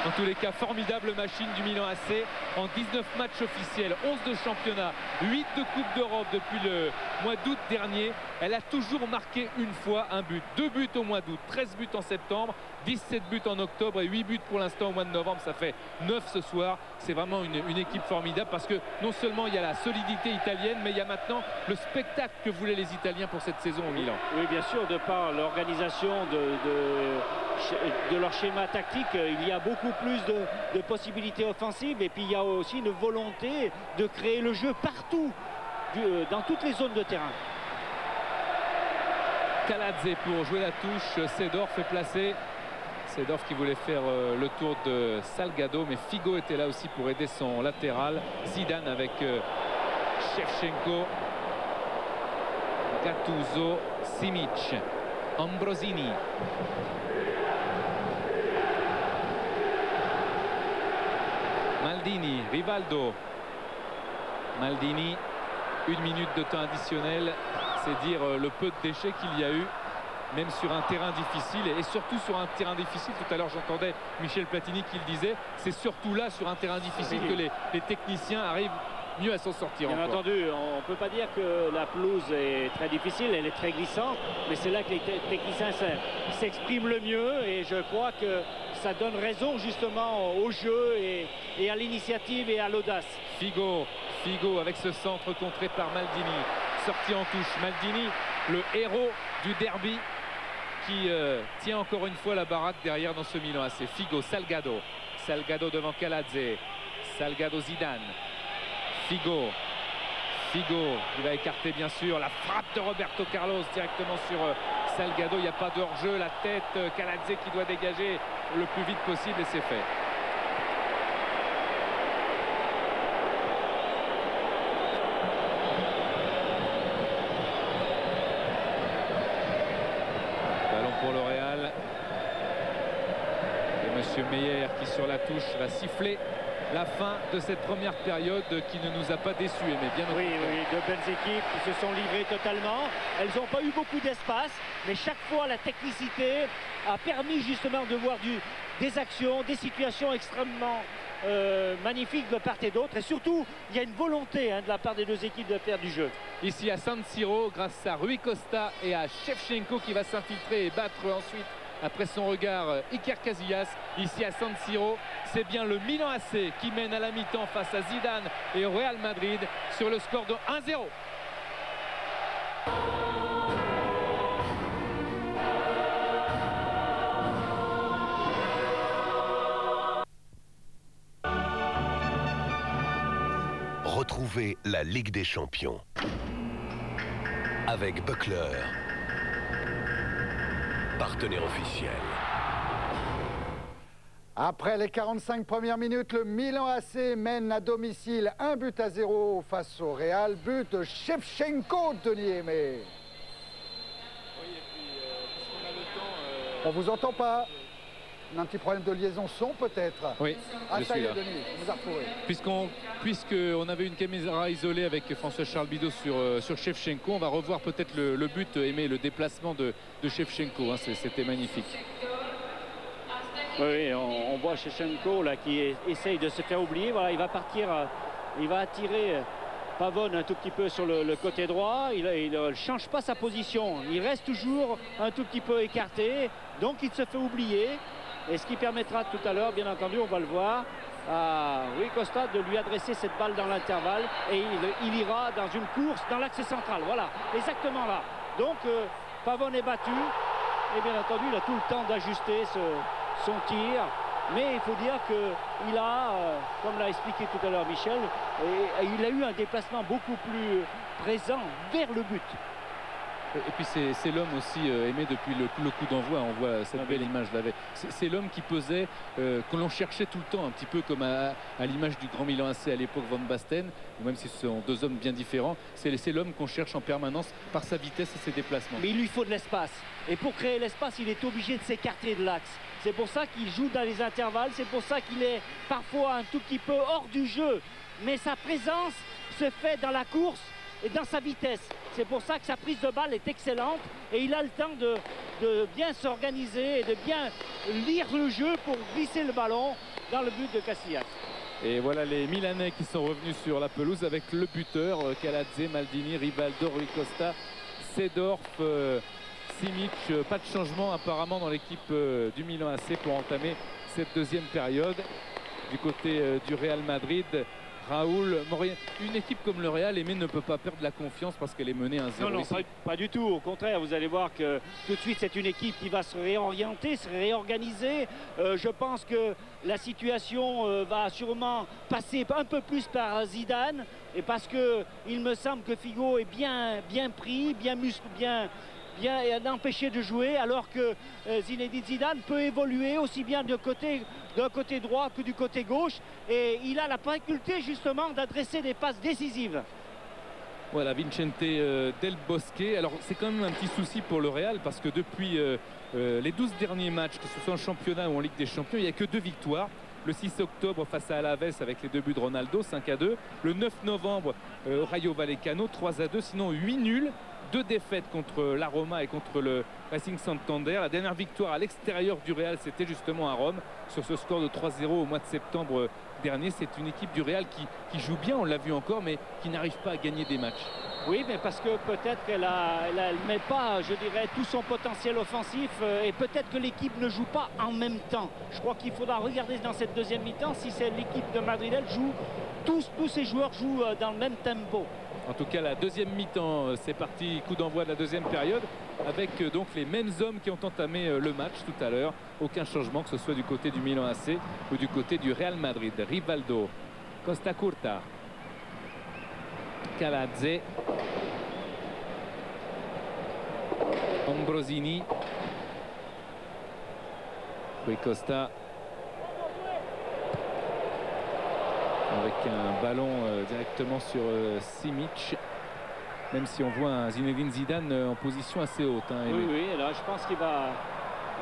S1: En tous les cas, formidable machine du Milan AC en 19 matchs officiels, 11 de championnat, 8 de Coupe d'Europe depuis le mois d'août dernier. Elle a toujours marqué une fois un but. 2 buts au mois d'août, 13 buts en septembre, 17 buts en octobre et 8 buts pour l'instant au mois de novembre. Ça fait 9 ce soir. C'est vraiment une équipe formidable parce que non seulement il y a la solidité italienne, mais il y a maintenant le spectacle que voulaient les Italiens pour cette saison au Milan.
S2: Oui, bien sûr, de par l'organisation de leur schéma tactique, il y a beaucoup plus de possibilités offensives et puis il y a aussi une volonté de créer le jeu partout, dans toutes les zones de terrain.
S1: Caladze pour jouer la touche. Seedorf est placé. Seedorf qui voulait faire le tour de Salgado, mais Figo était là aussi pour aider son latéral. Zidane avec Shevchenko, Gattuso, Simic, Ambrosini. Maldini, Rivaldo. Maldini, 1 minute de temps additionnel. C'est dire le peu de déchets qu'il y a eu, même sur un terrain difficile. Et surtout sur un terrain difficile, tout à l'heure j'entendais Michel Platini qui le disait, c'est surtout là, sur un terrain difficile, que les techniciens arrivent mieux à s'en sortir.
S2: Bien entendu, on ne peut pas dire que la pelouse est très difficile, elle est très glissante, mais c'est là que les techniciens s'expriment le mieux et je crois que ça donne raison justement au jeu et à l'initiative et à l'audace.
S1: Figo avec ce centre contré par Maldini, sorti en touche. Maldini, le héros du derby qui tient encore une fois la baraque derrière dans ce Milan AC. Figo, Salgado devant Caladze, Salgado, Zidane. Figo qui va écarter bien sûr la frappe de Roberto Carlos directement sur Salgado. Il n'y a pas de hors-jeu, la tête, Caladze qui doit dégager le plus vite possible et c'est fait. Ballon pour le Real. Et Monsieur Meyer qui sur la touche va siffler la fin de cette première période qui ne nous a pas déçus. Mais bien
S2: oui, de belles équipes qui se sont livrées totalement. Elles n'ont pas eu beaucoup d'espace, mais chaque fois la technicité a permis justement de voir des actions, des situations extrêmement magnifique de part et d'autre. Et surtout, il y a une volonté de la part des deux équipes de faire du jeu.
S1: Ici à San Siro, grâce à Rui Costa et à Shevchenko qui va s'infiltrer et battre ensuite, après son regard, Iker Casillas. Ici à San Siro, c'est bien le Milan AC qui mène à la mi-temps face à Zidane et au Real Madrid sur le score de 1-0.
S6: Retrouvez la Ligue des Champions avec Buckler, partenaire officiel.
S3: Après les 45 premières minutes, le Milan AC mène à domicile 1-0 face au Real. But de Shevchenko, Denis Aimé.
S1: Oui, et puis, puisqu'on a le temps...
S3: On vous entend pas. Un petit problème de liaison son peut-être.
S1: Oui,
S3: ah,
S1: je
S3: ça
S1: suis
S3: y est,
S1: là.
S3: Denis, on vous a retrouvé.
S1: Puisqu'on avait une caméra isolée avec François-Charles Bidot sur Shevchenko, on va revoir peut-être le but, Aimé, le déplacement de Shevchenko. C'était magnifique.
S2: Oui, on voit Shevchenko là qui essaye de se faire oublier. Voilà, il va partir, il va attirer Pavone un tout petit peu sur le côté droit. Il ne change pas sa position. Il reste toujours un tout petit peu écarté. Donc il se fait oublier. Et ce qui permettra tout à l'heure, bien entendu, on va le voir, à Rui Costa de lui adresser cette balle dans l'intervalle. Et il ira dans une course dans l'axe central. Voilà, exactement là. Donc Pavone est battu. Et bien entendu, il a tout le temps d'ajuster son tir. Mais il faut dire qu'il a, comme l'a expliqué tout à l'heure Michel, il a eu un déplacement beaucoup plus présent vers le but.
S1: Et puis c'est l'homme aussi, Aimé, depuis le coup d'envoi. On voit cette belle image là. C'est l'homme qui pesait, que l'on cherchait tout le temps, un petit peu comme à l'image du Grand Milan AC à l'époque Van Basten, même si ce sont deux hommes bien différents. C'est l'homme qu'on cherche en permanence par sa vitesse et ses déplacements.
S2: Mais il lui faut de l'espace. Et pour créer l'espace, il est obligé de s'écarter de l'axe. C'est pour ça qu'il joue dans les intervalles, c'est pour ça qu'il est parfois un tout petit peu hors du jeu. Mais sa présence se fait dans la course et dans sa vitesse. C'est pour ça que sa prise de balle est excellente et il a le temps de bien s'organiser et de bien lire le jeu pour glisser le ballon dans le but de Casillas.
S1: Et voilà les Milanais qui sont revenus sur la pelouse avec le buteur, Kaladze, Maldini, Rivaldo, Rui Costa, Seedorf, Simic. Pas de changement apparemment dans l'équipe du Milan AC pour entamer cette deuxième période. Du côté du Real Madrid, Raoul, une équipe comme le Real, Aimé, ne peut pas perdre la confiance parce qu'elle est menée 1-0.
S2: Non, pas du tout. Au contraire, vous allez voir que tout de suite, c'est une équipe qui va se réorienter, se réorganiser. Je pense que la situation va sûrement passer un peu plus par Zidane. Et parce qu'il me semble que Figo est bien pris, bien empêché de jouer, alors que Zinedine Zidane peut évoluer aussi bien d'un côté droit que du côté gauche, et il a la faculté justement d'adresser des passes décisives.
S1: Voilà, Vicente Del Bosque. Alors c'est quand même un petit souci pour le Real parce que depuis les 12 derniers matchs, que ce soit en championnat ou en Ligue des Champions, il n'y a que 2 victoires. Le 6 octobre face à Alaves avec les 2 buts de Ronaldo, 5-2. Le 9 novembre au Rayo Vallecano, 3-2. Sinon 8 nuls. 2 défaites contre la Roma et contre le Racing Santander. La dernière victoire à l'extérieur du Real, c'était justement à Rome sur ce score de 3-0 au mois de septembre dernier. C'est une équipe du Real qui joue bien, on l'a vu encore, mais qui n'arrive pas à gagner des matchs.
S2: Oui, mais parce que peut-être qu'elle ne met pas, je dirais, tout son potentiel offensif et peut-être que l'équipe ne joue pas en même temps. Je crois qu'il faudra regarder dans cette deuxième mi-temps si c'est l'équipe de Madrid, elle joue, tous ces joueurs jouent dans le même tempo.
S1: En tout cas, la deuxième mi-temps, c'est parti, coup d'envoi de la deuxième période, avec donc les mêmes hommes qui ont entamé le match tout à l'heure. Aucun changement, que ce soit du côté du Milan AC ou du côté du Real Madrid. Rivaldo, Costa Curta, Kaladze, Ambrosini, Rui Costa. Avec un ballon directement sur Simic, même si on voit un Zinedine Zidane en position assez haute.
S2: Oui, là je pense qu'il va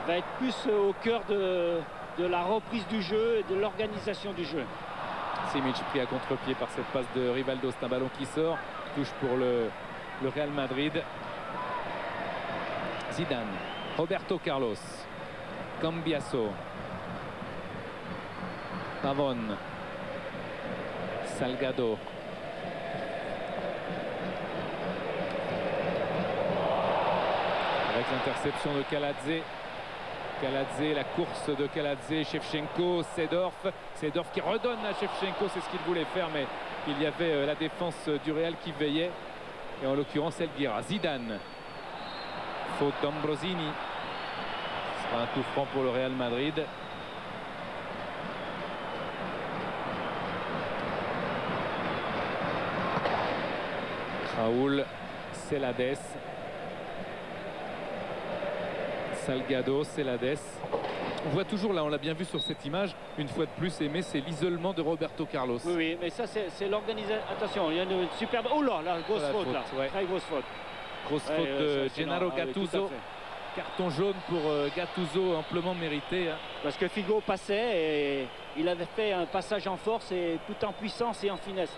S2: être plus au cœur de la reprise du jeu et de l'organisation du jeu.
S1: Simic pris à contre-pied par cette passe de Rivaldo, c'est un ballon qui sort, touche pour le Real Madrid. Zidane, Roberto Carlos, Cambiaso, Pavon. Salgado. Avec l'interception de Kaladze. Kaladze, la course de Kaladze, Shevchenko, Seedorf. Seedorf qui redonne à Shevchenko, c'est ce qu'il voulait faire, mais il y avait la défense du Real qui veillait. Et en l'occurrence, Elguera. Zidane. Faute d'Ambrosini. Ce sera un coup franc pour le Real Madrid. Raoul, Celades. Salgado, Celades. On voit toujours là, on l'a bien vu sur cette image, une fois de plus, Aimé, c'est l'isolement de Roberto Carlos.
S2: Oui, oui, mais ça c'est l'organisation. Attention, il y a une superbe... Oh là, la grosse faute là,
S1: ouais.
S2: Très grosse faute.
S1: Grosse faute de Gennaro Gattuso. Carton jaune pour Gattuso, amplement mérité. Hein.
S2: Parce que Figo passait et il avait fait un passage en force et tout en puissance et en finesse.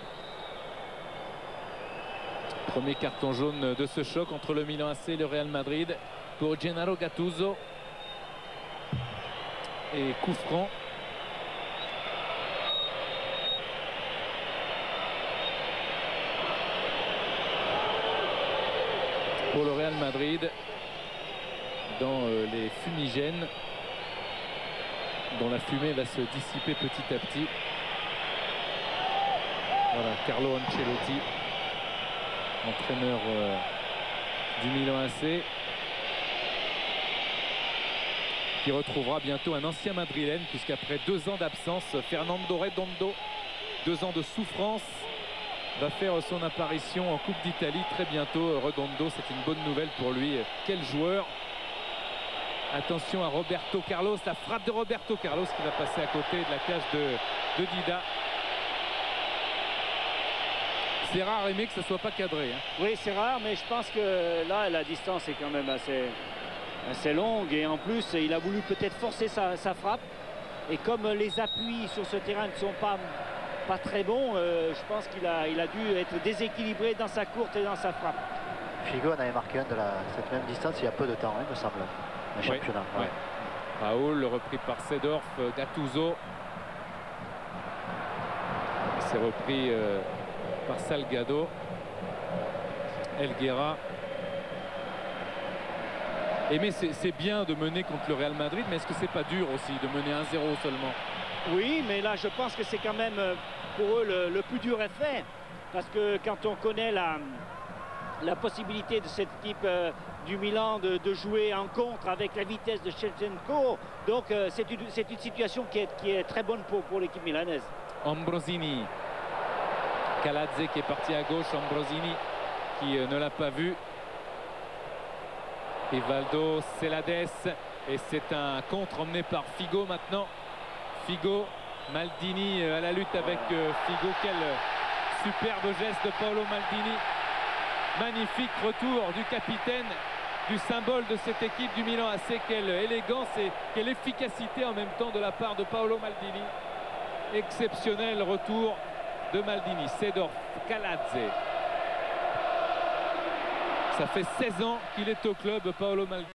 S1: Premier carton jaune de ce choc entre le Milan AC et le Real Madrid pour Gennaro Gattuso. Et coup franc. Pour le Real Madrid dans les fumigènes dont la fumée va se dissiper petit à petit. Voilà, Carlo Ancelotti, entraîneur du Milan AC, qui retrouvera bientôt un ancien madrilène, puisqu'après 2 ans d'absence, Fernando Redondo, 2 ans de souffrance, va faire son apparition en Coupe d'Italie très bientôt. Redondo, c'est une bonne nouvelle pour lui. Quel joueur! Attention à Roberto Carlos, la frappe de Roberto Carlos qui va passer à côté de la cage de Dida. C'est rare, Aimé, que ce ne soit pas cadré. Hein.
S2: Oui, c'est rare, mais je pense que là, la distance est quand même assez longue. Et en plus, il a voulu peut-être forcer sa frappe. Et comme les appuis sur ce terrain ne sont pas très bons, je pense qu'il a dû être déséquilibré dans sa courte et dans sa frappe.
S5: Figo en avait marqué un de cette même distance il y a peu de temps, il me semble. Un championnat.
S1: Ouais. Ouais. Raoul, repris par Seedorf, Gattuso. C'est repris par Salgado. Elguera. Mais c'est bien de mener contre le Real Madrid, mais est-ce que c'est pas dur aussi de mener 1-0 seulement?
S2: Oui, mais là je pense que c'est quand même pour eux le plus dur est fait. Parce que quand on connaît la possibilité de cette équipe du Milan de jouer en contre avec la vitesse de Shevchenko, donc c'est une situation qui est très bonne pour l'équipe milanaise.
S1: Ambrosini. Kaladze qui est parti à gauche, Ambrosini qui ne l'a pas vu. Rivaldo, Celades, et c'est un contre emmené par Figo maintenant. Figo, Maldini à la lutte avec Figo. Quel superbe geste de Paolo Maldini. Magnifique retour du capitaine, du symbole de cette équipe du Milan AC. Quelle élégance et quelle efficacité en même temps de la part de Paolo Maldini. Exceptionnel retour de Maldini. Seedorf, Kaladze. Ça fait 16 ans qu'il est au club, Paolo Maldini.